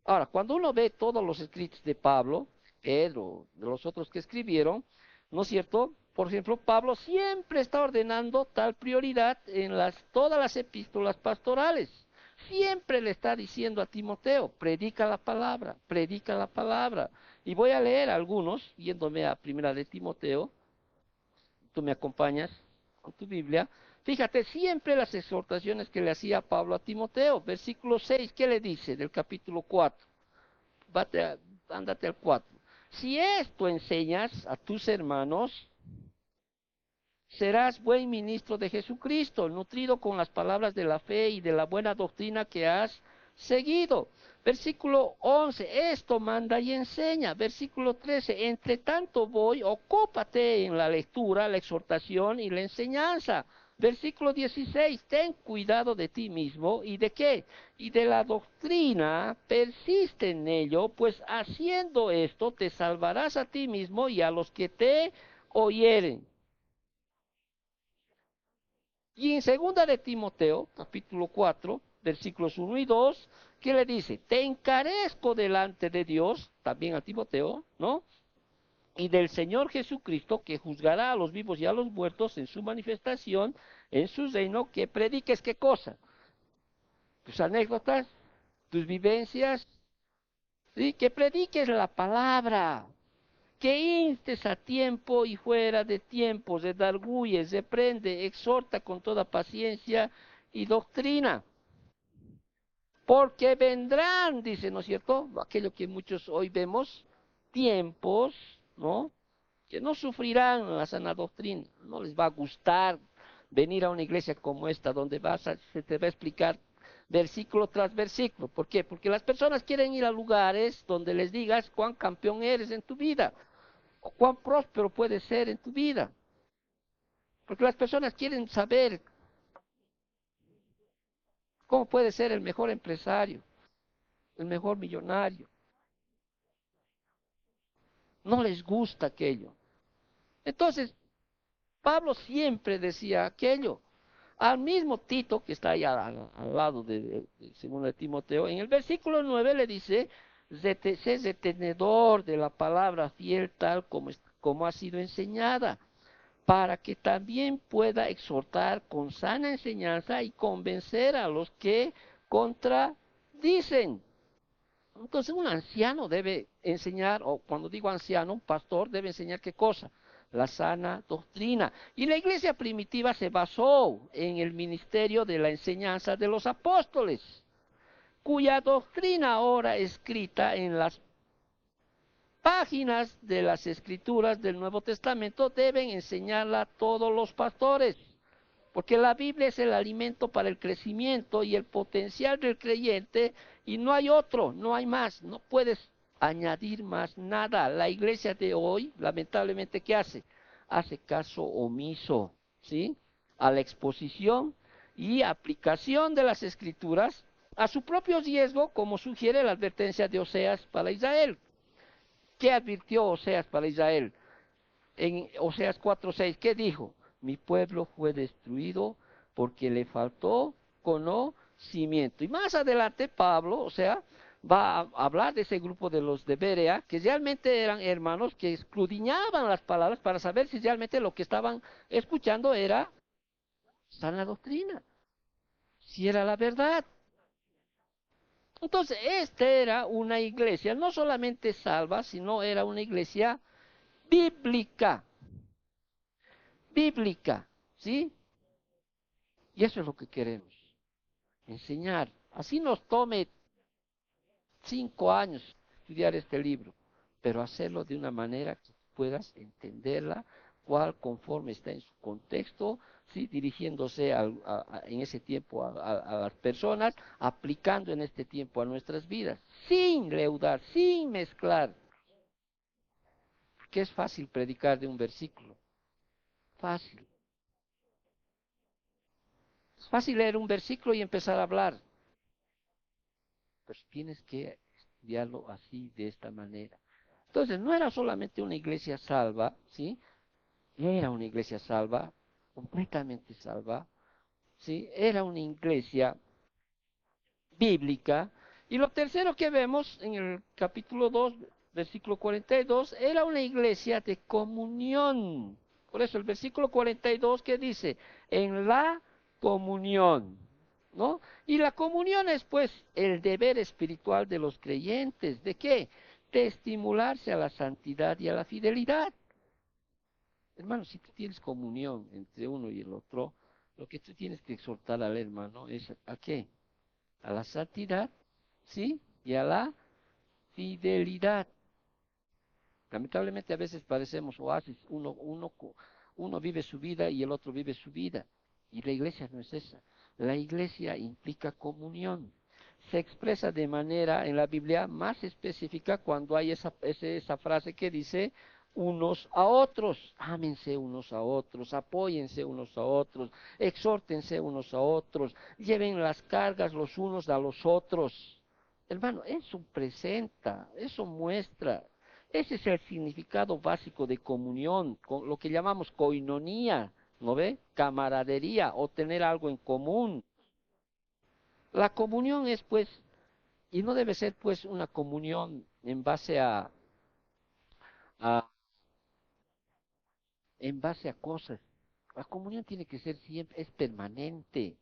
Ahora, cuando uno ve todos los escritos de Pablo, Pedro, de los otros que escribieron, ¿no es cierto? Por ejemplo, Pablo siempre está ordenando tal prioridad en todas las epístolas pastorales. Siempre le está diciendo a Timoteo, predica la palabra, predica la palabra. Y voy a leer algunos, yéndome a primera de Timoteo, tú me acompañas con tu Biblia. Fíjate, siempre las exhortaciones que le hacía Pablo a Timoteo. Versículo 6, ¿qué le dice del capítulo 4? Ándate al 4. Si esto enseñas a tus hermanos, serás buen ministro de Jesucristo, nutrido con las palabras de la fe y de la buena doctrina que has seguido. Versículo 11, esto manda y enseña. Versículo 13, entre tanto voy, ocúpate en la lectura, la exhortación y la enseñanza. Versículo 16, ten cuidado de ti mismo y de qué, y de la doctrina, persiste en ello, pues haciendo esto te salvarás a ti mismo y a los que te oyeren. Y en segunda de Timoteo, capítulo 4, versículos 1 y 2, ¿qué le dice? Te encarezco delante de Dios, también a Timoteo, ¿no? Y del Señor Jesucristo, que juzgará a los vivos y a los muertos en su manifestación, en su reino, que prediques qué cosa, tus anécdotas, tus vivencias, ¿sí? Que prediques la palabra, que instes a tiempo y fuera de tiempo, redarguyes, reprende, exhorta con toda paciencia y doctrina. Porque vendrán, dice, ¿no es cierto? Aquello que muchos hoy vemos, tiempos, ¿no? Que no sufrirán la sana doctrina, no les va a gustar venir a una iglesia como esta, donde se te va a explicar versículo tras versículo. ¿Por qué? Porque las personas quieren ir a lugares donde les digas cuán campeón eres en tu vida. o cuán próspero puedes ser en tu vida. Porque las personas quieren saber cómo puedes ser el mejor empresario, el mejor millonario. No les gusta aquello. Entonces, Pablo siempre decía aquello. Al mismo Tito, que está allá al lado de 2 de Timoteo, en el versículo 9 le dice, sé retenedor de la palabra fiel tal como ha sido enseñada, para que también pueda exhortar con sana enseñanza y convencer a los que contradicen. Entonces un anciano debe enseñar, o cuando digo anciano, un pastor debe enseñar qué cosa, la sana doctrina. Y la iglesia primitiva se basó en el ministerio de la enseñanza de los apóstoles, cuya doctrina ahora escrita en las páginas de las escrituras del Nuevo Testamento deben enseñarla a todos los pastores. Porque la Biblia es el alimento para el crecimiento y el potencial del creyente y no hay otro, no hay más, no puedes añadir más nada. La iglesia de hoy, lamentablemente, ¿qué hace? Hace caso omiso, ¿sí? A la exposición y aplicación de las escrituras a su propio riesgo, como sugiere la advertencia de Oseas para Israel. ¿Qué advirtió Oseas para Israel? En Oseas 4:6, ¿qué dijo? Mi pueblo fue destruido porque le faltó conocimiento. Y más adelante Pablo, o sea, va a hablar de ese grupo de los de Berea, que realmente eran hermanos que escudriñaban las palabras para saber si realmente lo que estaban escuchando era sana doctrina, si era la verdad. Entonces, esta era una iglesia no solamente salva, sino era una iglesia bíblica, bíblica, ¿sí? Y eso es lo que queremos, enseñar. Así nos tome 5 años estudiar este libro, pero hacerlo de una manera que puedas entenderla, cual conforme está en su contexto, ¿sí? Dirigiéndose en ese tiempo a las personas, aplicando en este tiempo a nuestras vidas, sin leudar, sin mezclar, porque es fácil predicar de un versículo, fácil. Es fácil leer un versículo y empezar a hablar, pero tienes que estudiarlo así, de esta manera. Entonces, no era solamente una iglesia salva, ¿sí? Era una iglesia salva, completamente salva, ¿sí? Era una iglesia bíblica. Y lo tercero que vemos en el capítulo 2, versículo 42, era una iglesia de comunión. Por eso el versículo 42 que dice, en la comunión, ¿no? Y la comunión es pues el deber espiritual de los creyentes. ¿De qué? De estimularse a la santidad y a la fidelidad. Hermano, si tú tienes comunión entre uno y el otro, lo que tú tienes que exhortar al hermano es ¿a qué? A la santidad, ¿sí? Y a la fidelidad. Lamentablemente a veces parecemos oasis, uno vive su vida y el otro vive su vida. Y la iglesia no es esa. La iglesia implica comunión. Se expresa de manera en la Biblia más específica cuando hay esa frase que dice unos a otros, ámense unos a otros, apóyense unos a otros, exhórtense unos a otros, lleven las cargas los unos a los otros. Hermano, eso presenta, eso muestra, ese es el significado básico de comunión, con lo que llamamos coinonía, ¿no ve? Camaradería o tener algo en común. La comunión es pues, y no debe ser pues una comunión en base a, en base a cosas. La comunión tiene que ser siempre, es permanente,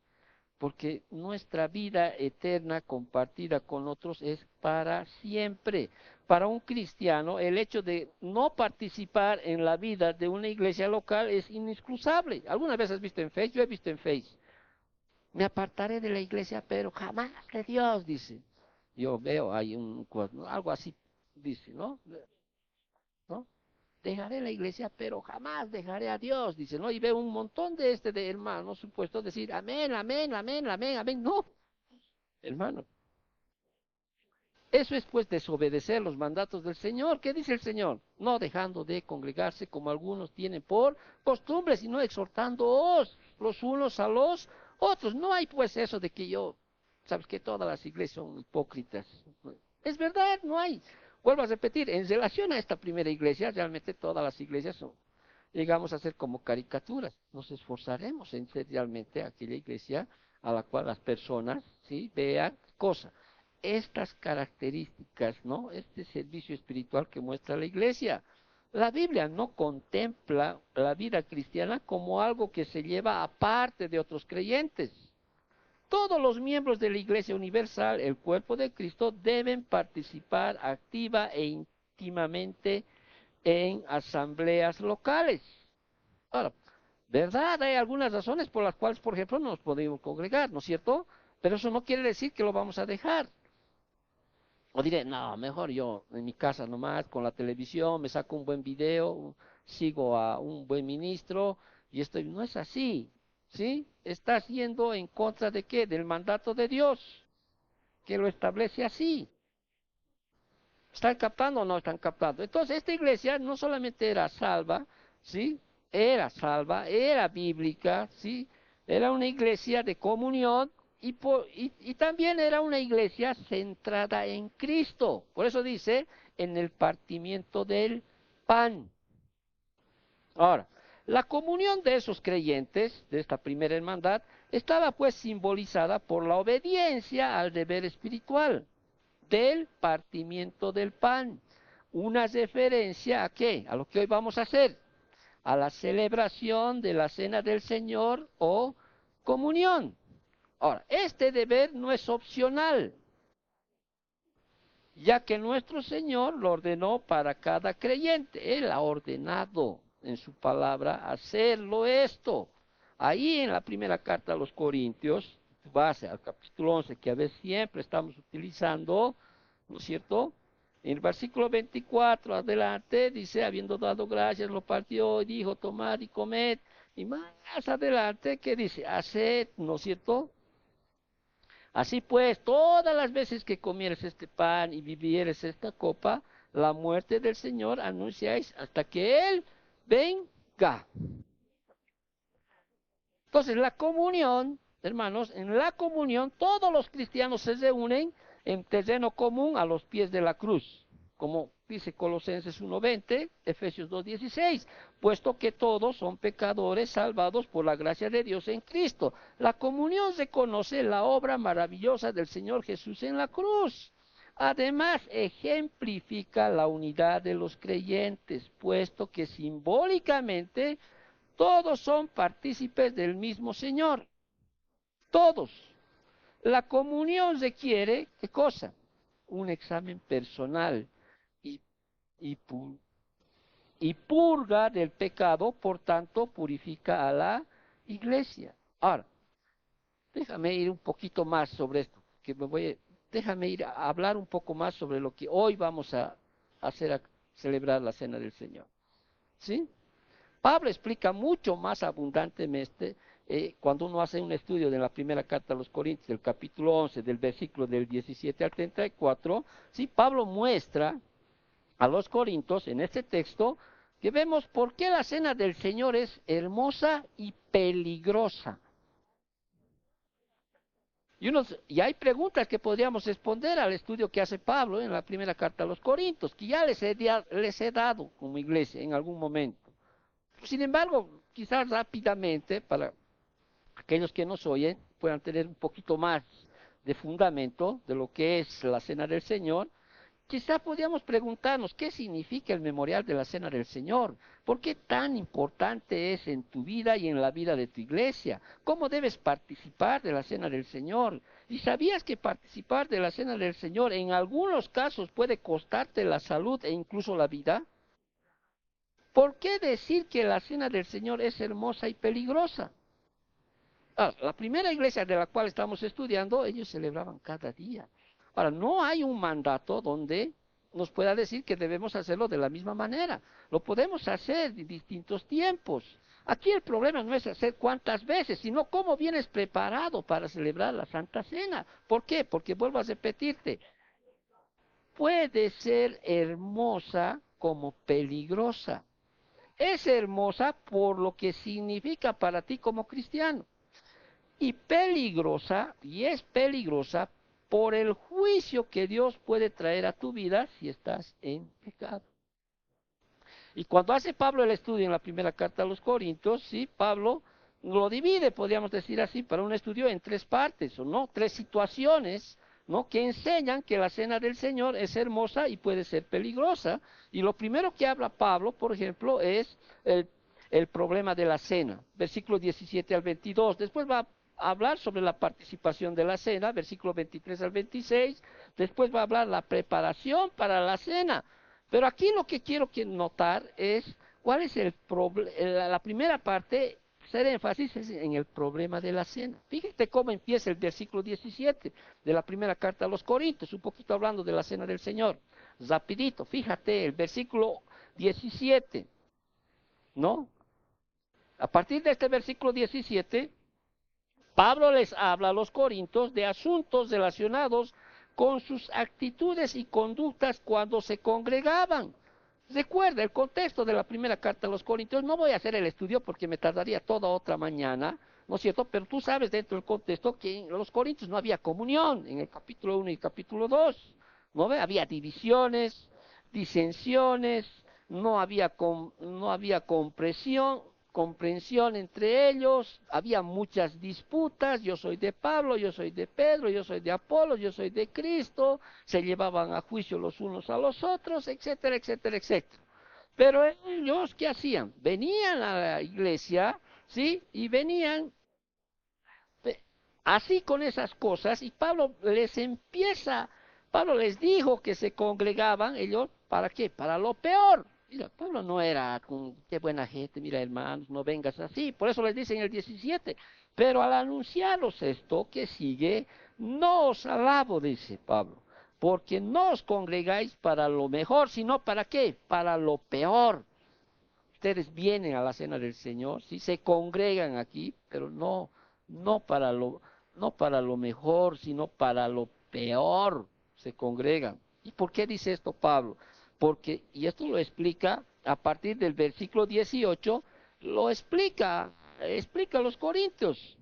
porque nuestra vida eterna compartida con otros es para siempre. Para un cristiano, el hecho de no participar en la vida de una iglesia local es inexcusable. ¿Alguna vez has visto en Face? Yo he visto en Face. Me apartaré de la iglesia, pero jamás de Dios, dice. Yo veo ahí algo así, dice, ¿no? ¿No? Dejaré la iglesia, pero jamás dejaré a Dios, dice, ¿no? Y veo un montón de hermanos supuestos decir, amén, amén, amén, amén, amén. No, hermano, Eso es pues desobedecer los mandatos del Señor. ¿Qué dice el Señor? No dejando de congregarse como algunos tienen por costumbre, sino exhortándoos los unos a los otros. No hay pues eso de que sabes que todas las iglesias son hipócritas. Es verdad, no hay. Vuelvo a repetir, en relación a esta primera iglesia, realmente todas las iglesias llegamos a ser como caricaturas. Nos esforzaremos en ser realmente aquella iglesia a la cual las personas, ¿sí?, vean cosas. Estas características, ¿no? Este servicio espiritual que muestra la iglesia. La Biblia no contempla la vida cristiana como algo que se lleva aparte de otros creyentes. Todos los miembros de la Iglesia Universal, el cuerpo de Cristo, deben participar activa e íntimamente en asambleas locales. Ahora, ¿verdad? Hay algunas razones por las cuales, por ejemplo, no nos podemos congregar, ¿no es cierto? Pero eso no quiere decir que lo vamos a dejar. O diré, no, mejor yo en mi casa nomás, con la televisión, me saco un buen video, sigo a un buen ministro y estoy. No es así, ¿sí? Estás yendo en contra de qué? Del mandato de Dios, que lo establece así. ¿Están captando o no están captando? Entonces, esta iglesia no solamente era salva, ¿sí? Era salva, era bíblica, ¿sí? Era una iglesia de comunión y también era una iglesia centrada en Cristo. Por eso dice, en el partimiento del pan. Ahora, la comunión de esos creyentes, de esta primera hermandad, estaba pues simbolizada por la obediencia al deber espiritual del partimiento del pan. Una referencia a qué? A lo que hoy vamos a hacer, a la celebración de la cena del Señor o comunión. Ahora, este deber no es opcional, ya que nuestro Señor lo ordenó para cada creyente. Él ha ordenado en su palabra hacerlo esto. Ahí en la primera carta a los Corintios, base al capítulo 11, que a veces siempre estamos utilizando, ¿no es cierto? En el versículo 24 adelante dice, habiendo dado gracias, lo partió y dijo, tomad y comed. Y más adelante, ¿qué dice? Haced, ¿no es cierto? Así pues, todas las veces que comieres este pan y bebieres esta copa, la muerte del Señor anunciáis hasta que Él venga. Entonces, la comunión, hermanos, en la comunión todos los cristianos se reúnen en terreno común a los pies de la cruz, como dice Colosenses 1:20, Efesios 2:16, puesto que todos son pecadores salvados por la gracia de Dios en Cristo. La comunión reconoce la obra maravillosa del Señor Jesús en la cruz. Además, ejemplifica la unidad de los creyentes, puesto que simbólicamente todos son partícipes del mismo Señor. Todos. La comunión requiere, ¿qué cosa? Un examen personal y, y, y purga del pecado, por tanto, purifica a la iglesia. Ahora, déjame ir un poquito más sobre esto, que déjame ir a hablar un poco más sobre lo que hoy vamos a hacer, a celebrar la Cena del Señor. ¿Sí? Pablo explica mucho más abundantemente cuando uno hace un estudio de la primera carta a los Corintios, del capítulo 11, del versículo del 17 al 34, ¿sí? Pablo muestra a los Corintios en este texto que vemos por qué la cena del Señor es hermosa y peligrosa. Y hay preguntas que podríamos responder al estudio que hace Pablo en la primera carta a los Corintios, que ya les he dado como iglesia en algún momento. Sin embargo, quizás rápidamente, para aquellos que nos oyen, puedan tener un poquito más de fundamento de lo que es la Cena del Señor, quizás podríamos preguntarnos qué significa el memorial de la Cena del Señor, por qué tan importante es en tu vida y en la vida de tu iglesia, cómo debes participar de la Cena del Señor. ¿Y sabías que participar de la Cena del Señor en algunos casos puede costarte la salud e incluso la vida? ¿Por qué decir que la Cena del Señor es hermosa y peligrosa? La primera iglesia de la cual estamos estudiando, ellos celebraban cada día. Ahora, no hay un mandato donde nos pueda decir que debemos hacerlo de la misma manera. Lo podemos hacer en distintos tiempos. Aquí el problema no es hacer cuántas veces, sino cómo vienes preparado para celebrar la Santa Cena. ¿Por qué? Porque vuelvo a repetirte, puede ser hermosa como peligrosa. Es hermosa por lo que significa para ti como cristiano. Y peligrosa, y es peligrosa por el juicio que Dios puede traer a tu vida si estás en pecado. Y cuando hace Pablo el estudio en la primera carta a los Corintios, sí, Pablo lo divide, podríamos decir así, para un estudio en tres partes, o no, tres situaciones, ¿no? Que enseñan que la cena del Señor es hermosa y puede ser peligrosa. Y lo primero que habla Pablo, por ejemplo, es el problema de la cena, versículo 17 al 22. Después va a hablar sobre la participación de la cena, versículo 23 al 26. Después va a hablar la preparación para la cena. Pero aquí lo que quiero notar es cuál es el problema. La primera parte, hacer énfasis es en el problema de la cena. Fíjate cómo empieza el versículo 17 de la primera carta a los Corintios, un poquito hablando de la cena del Señor. Rapidito, fíjate, el versículo 17, ¿no? A partir de este versículo 17, Pablo les habla a los corintios de asuntos relacionados con sus actitudes y conductas cuando se congregaban. Recuerda el contexto de la primera carta a los corintios. No voy a hacer el estudio porque me tardaría toda otra mañana, ¿no es cierto? Pero tú sabes dentro del contexto que en los corintios no había comunión, en el capítulo 1 y capítulo 2, ¿no ve? Había divisiones, disensiones, no había comprensión entre ellos, había muchas disputas, yo soy de Pablo, yo soy de Pedro, yo soy de Apolo, yo soy de Cristo, se llevaban a juicio los unos a los otros, etcétera, etcétera, etcétera. Pero ellos, ¿qué hacían? Venían a la iglesia, ¿sí? Y venían así con esas cosas, y Pablo les dijo que se congregaban, ellos, ¿para qué? Para lo peor. Mira, Pablo no era con qué buena gente, mira hermanos, no vengas así. Por eso les dice en el 17, pero al anunciaros esto que sigue, no os alabo, dice Pablo, porque no os congregáis para lo mejor, sino para qué? Para lo peor. Ustedes vienen a la cena del Señor, sí, se congregan aquí, pero no para lo, no para lo mejor, sino para lo peor se congregan. ¿Y por qué dice esto Pablo? Porque, y esto lo explica a partir del versículo 18, lo explica a los corintios.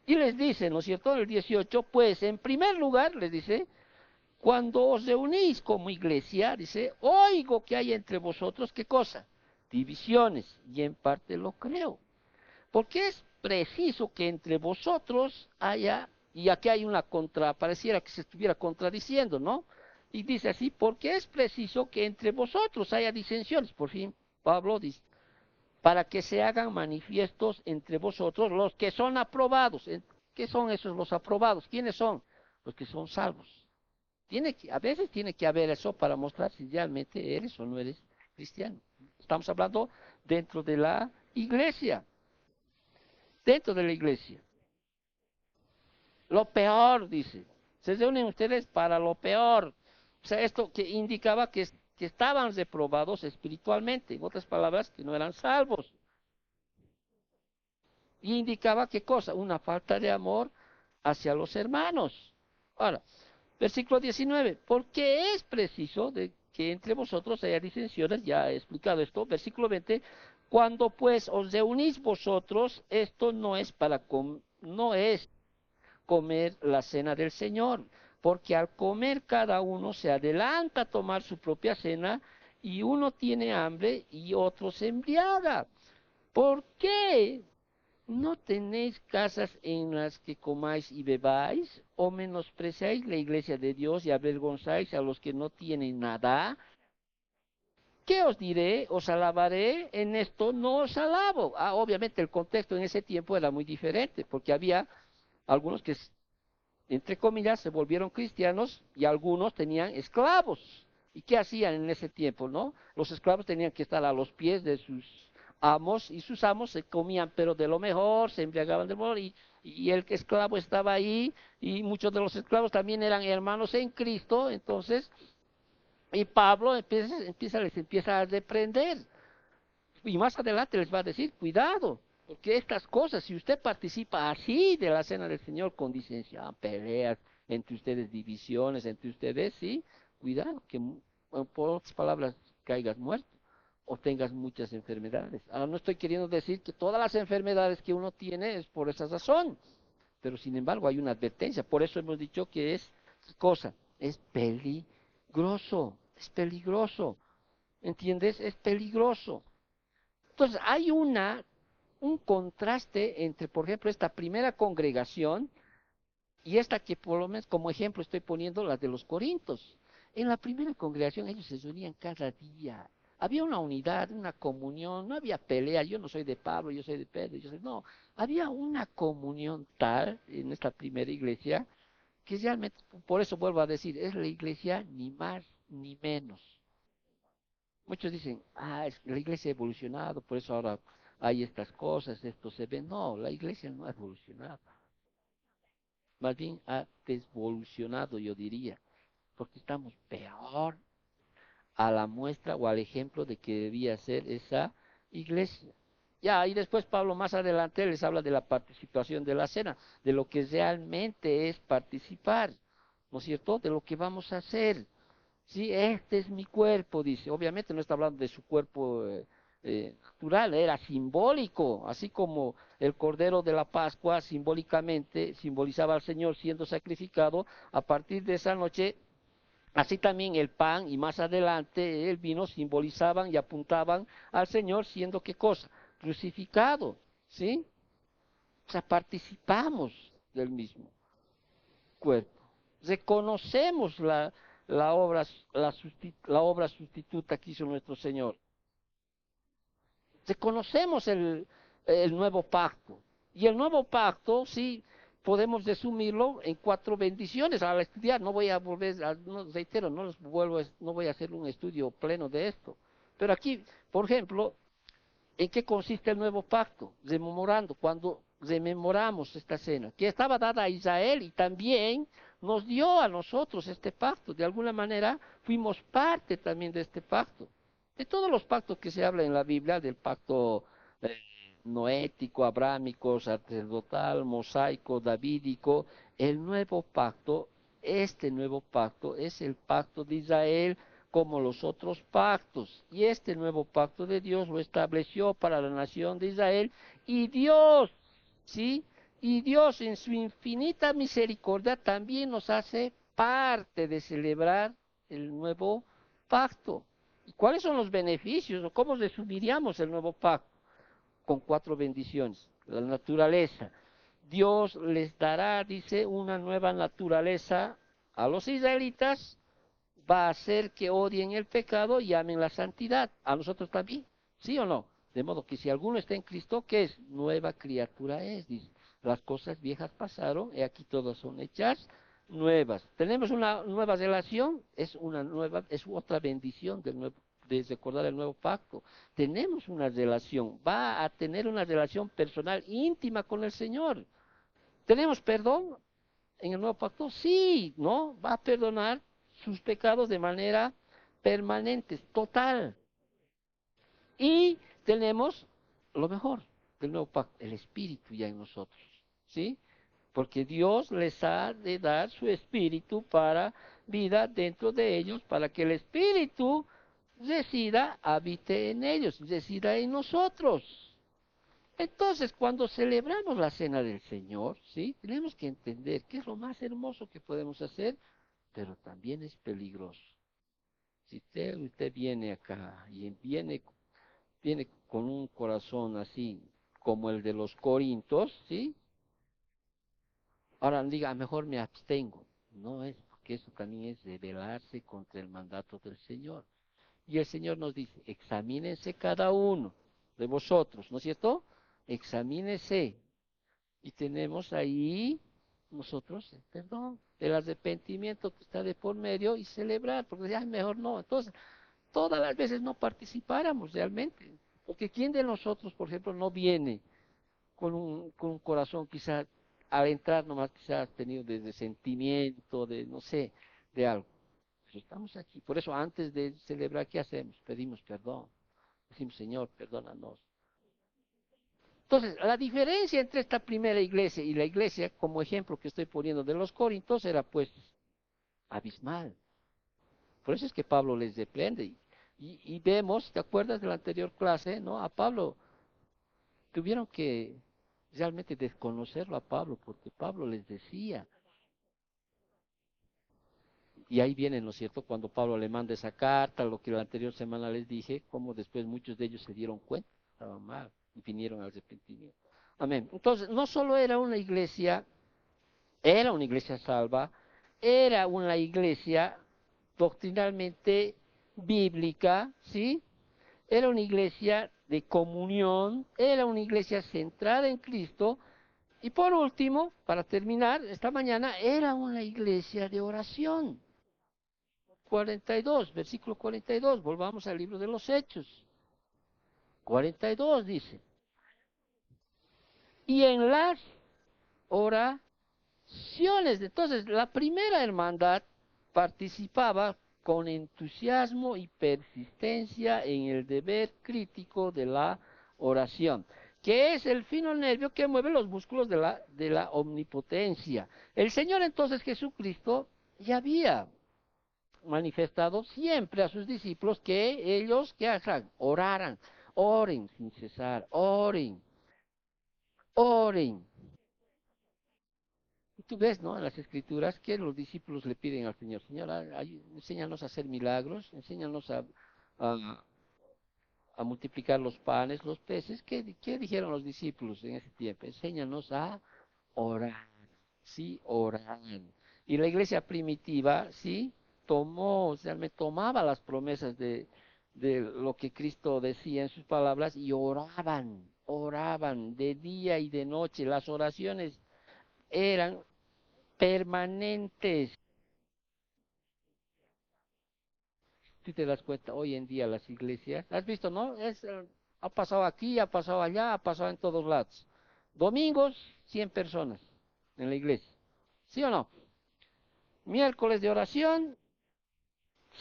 Y les dice, ¿no es cierto? En el 18, pues en primer lugar, les dice, cuando os reunís como iglesia, dice, oigo que hay entre vosotros, ¿qué cosa? Divisiones, y en parte lo creo. Porque es preciso que entre vosotros haya, y aquí hay una pareciera que se estuviera contradiciendo, ¿no? Y dice así, porque es preciso que entre vosotros haya disensiones, por fin, Pablo dice, para que se hagan manifiestos entre vosotros los que son aprobados. ¿Qué son esos los aprobados? ¿Quiénes son? Los que son salvos. A veces tiene que haber eso para mostrar si realmente eres o no eres cristiano. Estamos hablando dentro de la iglesia, dentro de la iglesia. Lo peor, dice, se reúnen ustedes para lo peor. O sea, esto que indicaba que estaban reprobados espiritualmente, en otras palabras, que no eran salvos. Y indicaba qué cosa, una falta de amor hacia los hermanos. Ahora, versículo 19, porque es preciso de que entre vosotros haya disensiones, ya he explicado esto. Versículo 20, cuando pues os reunís vosotros, esto no es comer la cena del Señor, porque al comer cada uno se adelanta a tomar su propia cena, y uno tiene hambre y otro se embriaga. ¿Por qué? ¿No tenéis casas en las que comáis y bebáis? ¿O menospreciáis la iglesia de Dios y avergonzáis a los que no tienen nada? ¿Qué os diré? ¿Os alabaré? En esto no os alabo. Obviamente el contexto en ese tiempo era muy diferente, porque había algunos que, entre comillas, se volvieron cristianos y algunos tenían esclavos. ¿Y qué hacían en ese tiempo, no? Los esclavos tenían que estar a los pies de sus amos, y sus amos se comían pero de lo mejor, se embriagaban de lo mejor, y el esclavo estaba ahí, y muchos de los esclavos también eran hermanos en Cristo. Entonces, y Pablo les empieza a reprender, y más adelante les va a decir, cuidado, porque estas cosas, si usted participa así de la cena del Señor con disensión, peleas, entre ustedes divisiones, entre ustedes, sí, cuidado, que por otras palabras caigas muerto o tengas muchas enfermedades. Ahora no estoy queriendo decir que todas las enfermedades que uno tiene es por esa razón, pero sin embargo hay una advertencia. Por eso hemos dicho que es, ¿qué cosa? Es peligroso, es peligroso, ¿entiendes? Es peligroso. Entonces hay un contraste entre, por ejemplo, esta primera congregación y esta que por lo menos como ejemplo estoy poniendo la de los Corintios. En la primera congregación ellos se reunían cada día. Había una unidad, una comunión, no había pelea, yo no soy de Pablo, yo soy de Pedro, no, había una comunión tal en esta primera iglesia que realmente, por eso vuelvo a decir, es la iglesia ni más ni menos. Muchos dicen, la iglesia ha evolucionado, por eso ahora hay estas cosas, esto se ve. No, la iglesia no ha evolucionado, más bien ha desvolucionado, yo diría, porque estamos peor a la muestra o al ejemplo de que debía ser esa iglesia. Ya, y después Pablo más adelante les habla de la participación de la cena, de lo que realmente es participar, ¿no es cierto? De lo que vamos a hacer. Sí, este es mi cuerpo, dice. Obviamente no está hablando de su cuerpo natural, era simbólico, así como el Cordero de la Pascua simbólicamente simbolizaba al Señor siendo sacrificado. A partir de esa noche, así también el pan y más adelante el vino simbolizaban y apuntaban al Señor siendo ¿qué cosa? Crucificado, ¿sí? O sea, participamos del mismo cuerpo. Reconocemos la obra, la obra sustituta que hizo nuestro Señor. Reconocemos el nuevo pacto. Y el nuevo pacto, sí, podemos resumirlo en cuatro bendiciones. Al estudiar, no voy a volver, no, reitero, no les vuelvo, no voy a hacer un estudio pleno de esto. Pero aquí, por ejemplo, ¿en qué consiste el nuevo pacto? Rememorando, cuando rememoramos esta cena, que estaba dada a Israel y también nos dio a nosotros este pacto. De alguna manera fuimos parte también de este pacto. De todos los pactos que se habla en la Biblia, del pacto eh, noético, abrámico, sacerdotal, mosaico, davídico, el nuevo pacto, este nuevo pacto es el pacto de Israel como los otros pactos. Y este nuevo pacto de Dios lo estableció para la nación de Israel y Dios, ¿sí? Y Dios en su infinita misericordia también nos hace parte de celebrar el nuevo pacto. ¿Y cuáles son los beneficios o cómo resumiríamos el nuevo pacto? Con cuatro bendiciones. La naturaleza. Dios les dará, dice, una nueva naturaleza a los israelitas, va a hacer que odien el pecado y amen la santidad. A nosotros también, ¿sí o no? De modo que si alguno está en Cristo, ¿qué es? Nueva criatura es, dice. Las cosas viejas pasaron y aquí todas son hechas nuevas. Tenemos una nueva relación, es otra bendición del nuevo, de recordar el nuevo pacto. Tenemos una relación, va a tener una relación personal íntima con el Señor. ¿Tenemos perdón en el nuevo pacto? Sí, ¿no? Va a perdonar sus pecados de manera permanente, total. Y tenemos lo mejor del nuevo pacto, el Espíritu ya en nosotros, ¿sí? Porque Dios les ha de dar su Espíritu para vida dentro de ellos, para que el Espíritu resida, habite en ellos, resida en nosotros. Entonces, cuando celebramos la cena del Señor, ¿sí? Tenemos que entender que es lo más hermoso que podemos hacer, pero también es peligroso. Si usted viene acá y viene con un corazón así como el de los Corintios, ¿sí? Ahora diga, mejor me abstengo. No es, porque eso también es rebelarse contra el mandato del Señor. Y el Señor nos dice, examínense cada uno de vosotros, ¿no es cierto? Examínense. Y tenemos ahí nosotros el perdón, el arrepentimiento que está de por medio y celebrar, porque ya mejor no. Entonces, todas las veces no participáramos realmente. Porque ¿quién de nosotros, por ejemplo, no viene con un corazón quizás al entrar nomás quizás tenido de sentimiento, de no sé, de algo? Pero estamos aquí. Por eso antes de celebrar, ¿qué hacemos? Pedimos perdón. Decimos, Señor, perdónanos. Entonces, la diferencia entre esta primera iglesia y la iglesia, como ejemplo que estoy poniendo de los Corintios, era pues abismal. Por eso es que Pablo les reprende. Y vemos, ¿te acuerdas de la anterior clase? ¿No? A Pablo tuvieron que realmente desconocerlo a Pablo, porque Pablo les decía, y ahí viene, ¿no es cierto?, cuando Pablo le manda esa carta, lo que la anterior semana les dije, como después muchos de ellos se dieron cuenta, estaban mal, y vinieron al arrepentimiento. Amén. Entonces, no solo era una iglesia salva, era una iglesia doctrinalmente bíblica, ¿sí? Era una iglesia de comunión, era una iglesia centrada en Cristo, y por último, para terminar, esta mañana era una iglesia de oración. 42, versículo 42, volvamos al libro de los Hechos. 42 dice, y en las oraciones, entonces la primera hermandad participaba con entusiasmo y persistencia en el deber crítico de la oración, que es el fino nervio que mueve los músculos de la omnipotencia. El Señor entonces Jesucristo ya había manifestado siempre a sus discípulos que ellos, que hagan? Oraran, oren sin cesar, oren, oren. Y tú ves, ¿no? En las escrituras que los discípulos le piden al Señor, Señor, enséñanos a hacer milagros, enséñanos a, a multiplicar los panes, los peces. ¿Qué dijeron los discípulos en ese tiempo? Enséñanos a orar, ¿sí? Orar. Y la iglesia primitiva, ¿sí? Realmente tomaba las promesas de lo que Cristo decía en sus palabras y oraban de día y de noche. Las oraciones eran permanentes. Tú te das cuenta, hoy en día las iglesias, has visto, ¿no? Ha pasado aquí, ha pasado allá, ha pasado en todos lados. Domingos, 100 personas en la iglesia. ¿Sí o no? Miércoles de oración,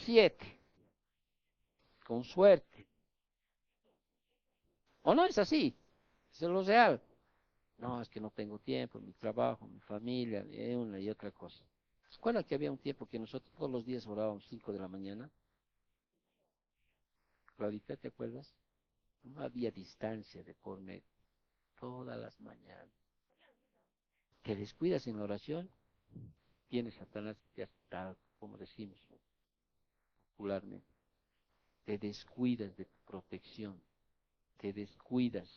7, con suerte. ¿O no es así? Eso es lo real. No, es que no tengo tiempo, mi trabajo, mi familia, una y otra cosa. ¿Se acuerdan que había un tiempo que nosotros todos los días orábamos 5 de la mañana? Claudita, ¿te acuerdas? No había distancia de por medio, todas las mañanas. Te descuidas en la oración, viene Satanás y te está, como decimos popularmente, te descuidas de tu protección, te descuidas.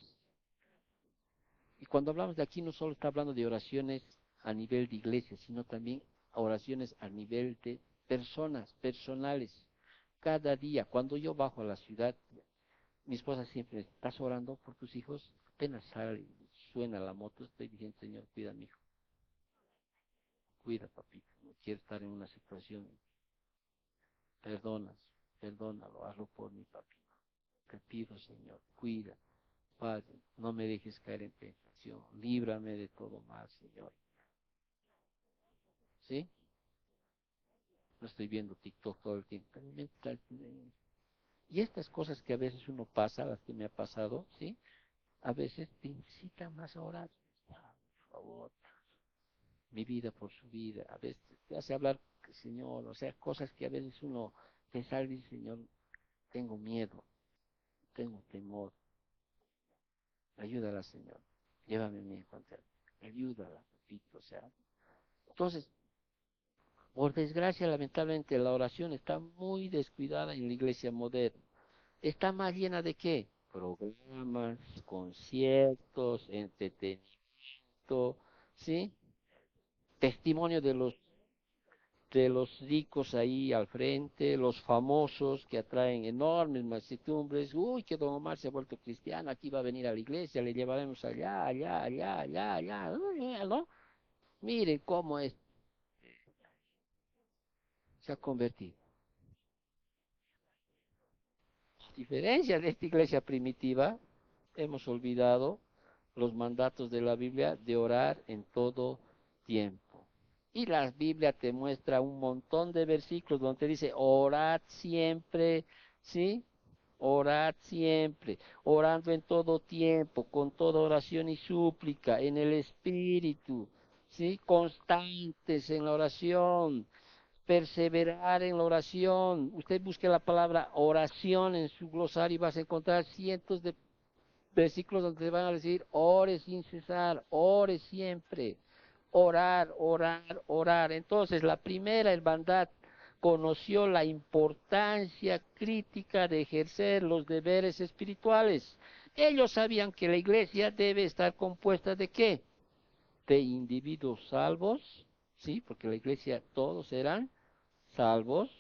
Y cuando hablamos de aquí no solo está hablando de oraciones a nivel de iglesia, sino también oraciones a nivel de personas, personales. Cada día, cuando yo bajo a la ciudad, mi esposa siempre, ¿estás orando por tus hijos? Apenas sale, suena la moto, estoy diciendo, Señor, cuida a mi hijo, cuida, papito, no quiero estar en una situación, perdonas, perdónalo, hazlo por mi papito. Te pido, Señor, cuida, Padre, no me dejes caer en tentación, líbrame de todo mal, Señor. ¿Sí? No estoy viendo TikTok todo el tiempo. Y estas cosas que a veces uno pasa, las que me ha pasado, ¿sí? A veces te incitan más a orar. Por favor, mi vida por su vida. A veces te hace hablar, Señor, o sea, cosas que a veces uno piensa y dice, Señor, tengo miedo, tengo temor. Ayúdala, Señor. Llévame a mi encontrar. Ayúdala, repito, o sea. Entonces, por desgracia, lamentablemente, la oración está muy descuidada en la iglesia moderna. Está más llena de qué? Programas, conciertos, entretenimiento, ¿sí? Testimonio de los ricos ahí al frente, los famosos que atraen enormes mansedumbres. Uy, que don Omar se ha vuelto cristiano, aquí va a venir a la iglesia, le llevaremos allá, allá, allá, allá, allá, ¿no? Miren cómo se ha convertido. A diferencia de esta iglesia primitiva, hemos olvidado los mandatos de la Biblia de orar en todo tiempo. Y la Biblia te muestra un montón de versículos donde te dice, orad siempre, ¿sí? Orad siempre, orando en todo tiempo, con toda oración y súplica, en el Espíritu, ¿sí? Constantes en la oración, perseverar en la oración. Usted busque la palabra oración en su glosario y vas a encontrar cientos de versículos donde van a decir, ore sin cesar, ore siempre, orar, orar, orar. Entonces, la primera hermandad conoció la importancia crítica de ejercer los deberes espirituales. Ellos sabían que la iglesia debe estar compuesta de qué? De individuos salvos, ¿sí? Porque la iglesia todos eran salvos,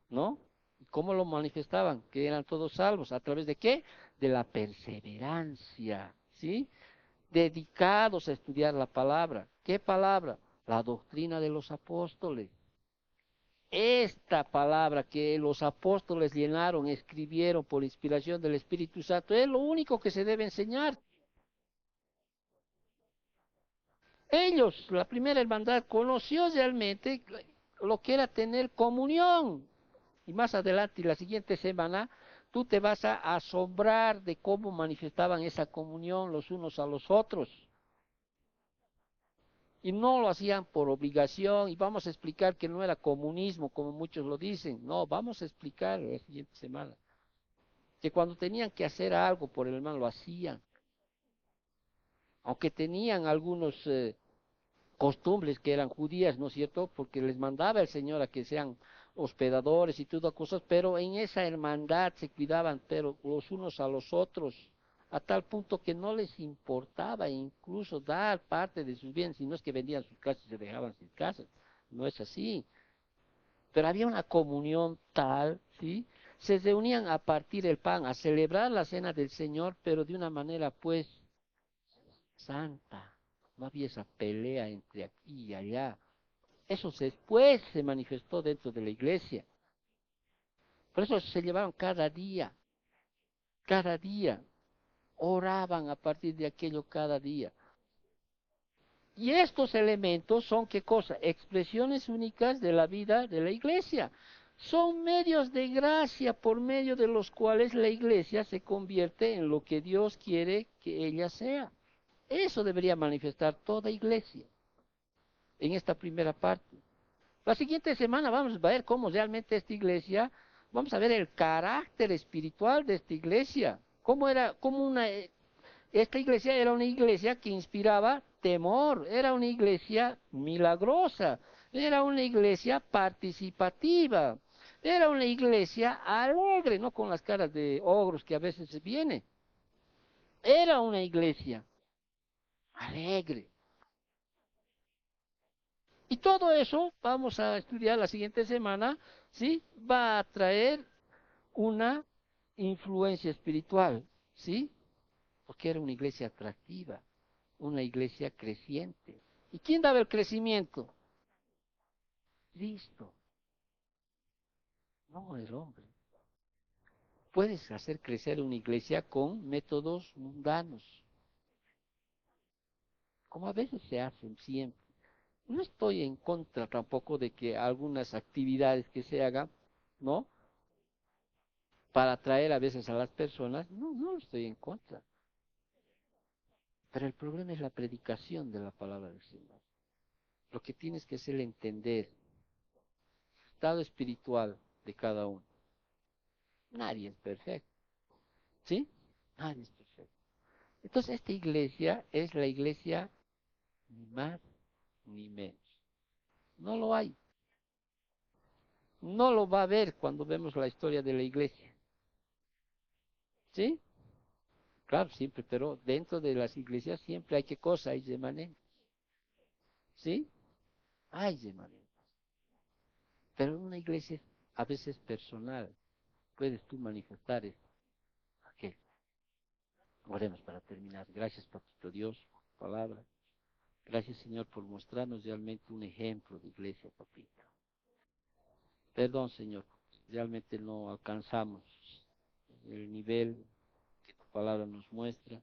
¿no? ¿Y cómo lo manifestaban? Que eran todos salvos. ¿A través de qué? De la perseverancia, ¿sí? Dedicados a estudiar la palabra. ¿Qué palabra? La doctrina de los apóstoles. Esta palabra que los apóstoles llenaron, escribieron por inspiración del Espíritu Santo, es lo único que se debe enseñar. Ellos, la primera hermandad, conoció realmente lo que era tener comunión. Y más adelante, la siguiente semana, tú te vas a asombrar de cómo manifestaban esa comunión los unos a los otros. Y no lo hacían por obligación, y vamos a explicar que no era comunismo, como muchos lo dicen. No, vamos a explicar la siguiente semana. Que cuando tenían que hacer algo por el hermano, lo hacían. Aunque tenían algunos costumbres que eran judías, ¿no es cierto? Porque les mandaba el Señor a que sean hospedadores y todas cosas, pero en esa hermandad se cuidaban, pero los unos a los otros, a tal punto que no les importaba incluso dar parte de sus bienes, si no es que vendían sus casas y se dejaban sin casas, no es así. Pero había una comunión tal, ¿sí? Se reunían a partir el pan, a celebrar la cena del Señor, pero de una manera pues santa. No había esa pelea entre aquí y allá. Eso después se manifestó dentro de la iglesia. Por eso se llevaban cada día. Oraban a partir de aquello cada día. Y estos elementos son, ¿qué cosa? Expresiones únicas de la vida de la iglesia. Son medios de gracia por medio de los cuales la iglesia se convierte en lo que Dios quiere que ella sea. Eso debería manifestar toda iglesia en esta primera parte. La siguiente semana vamos a ver cómo realmente esta iglesia, vamos a ver el carácter espiritual de esta iglesia. Cómo era, esta iglesia era una iglesia que inspiraba temor, era una iglesia milagrosa, era una iglesia participativa, era una iglesia alegre, no con las caras de ogros que a veces se viene. Era una iglesia alegre. Y todo eso vamos a estudiar la siguiente semana, ¿sí? Va a traer una influencia espiritual, ¿sí? Porque era una iglesia atractiva, una iglesia creciente. ¿Y quién daba el crecimiento? Cristo, no el hombre. Puedes hacer crecer una iglesia con métodos mundanos, como a veces se hacen siempre. No estoy en contra tampoco de que algunas actividades que se hagan, ¿no? Para atraer a veces a las personas, no, no estoy en contra. Pero el problema es la predicación de la palabra del Señor. Lo que tienes que hacer es entender el estado espiritual de cada uno. Nadie es perfecto, ¿sí? Nadie es perfecto. Entonces esta iglesia es la iglesia ni más ni menos. No lo hay. No lo va a ver cuando vemos la historia de la iglesia, ¿sí? Claro, siempre, pero dentro de las iglesias siempre hay qué cosa, hay remanentes, ¿sí? Hay remanentes. Pero en una iglesia a veces personal, puedes tú manifestar esto. Ok, oremos para terminar. Gracias, Papito Dios, por tu palabra. Gracias, Señor, por mostrarnos realmente un ejemplo de iglesia, Papito. Perdón, Señor, realmente no alcanzamos el nivel que tu palabra nos muestra,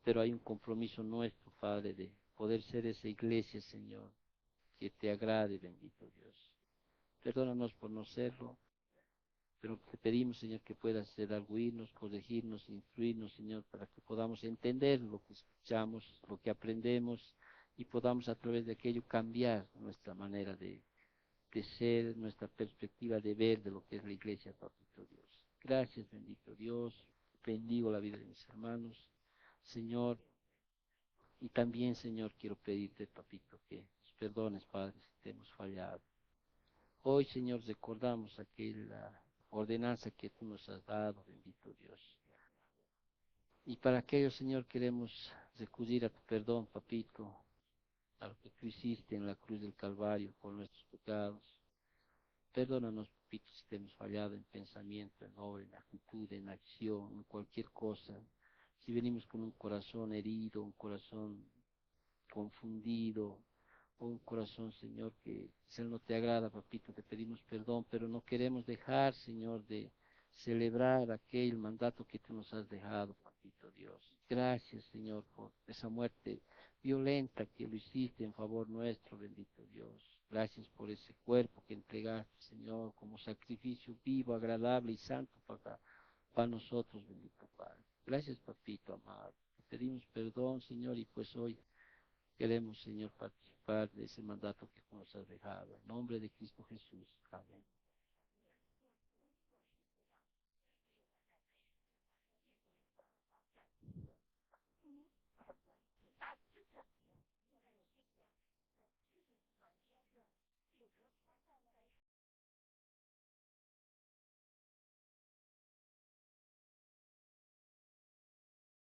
pero hay un compromiso nuestro, Padre, de poder ser esa iglesia, Señor, que te agrade, bendito Dios. Perdónanos por no serlo, pero te pedimos, Señor, que puedas redarguirnos, corregirnos, instruirnos, Señor, para que podamos entender lo que escuchamos, lo que aprendemos y podamos a través de aquello cambiar nuestra manera de ser, nuestra perspectiva de ver de lo que es la iglesia, papito Dios. Gracias, bendito Dios. Bendigo la vida de mis hermanos, Señor. Y también, Señor, quiero pedirte, papito, que nos perdones, Padre, si te hemos fallado. Hoy, Señor, recordamos aquella ordenanza que tú nos has dado, bendito Dios. Y para aquello, Señor, queremos recurrir a tu perdón, papito, a lo que tú hiciste en la cruz del Calvario por nuestros pecados. Perdónanos, papito, si te hemos fallado en pensamiento, en obra, en actitud, en acción, en cualquier cosa. Si venimos con un corazón herido, un corazón confundido, o un corazón, Señor, que si Él no te agrada, papito, te pedimos perdón, pero no queremos dejar, Señor, de celebrar aquel mandato que tú nos has dejado, papito Dios. Gracias, Señor, por esa muerte violenta que lo hiciste en favor nuestro, bendito Dios. Gracias por ese cuerpo que entregaste, Señor, como sacrificio vivo, agradable y santo para nosotros, bendito Padre. Gracias, papito amado. Te pedimos perdón, Señor, y pues hoy queremos, Señor, participar de ese mandato que nos has dejado. En nombre de Cristo Jesús. Amén.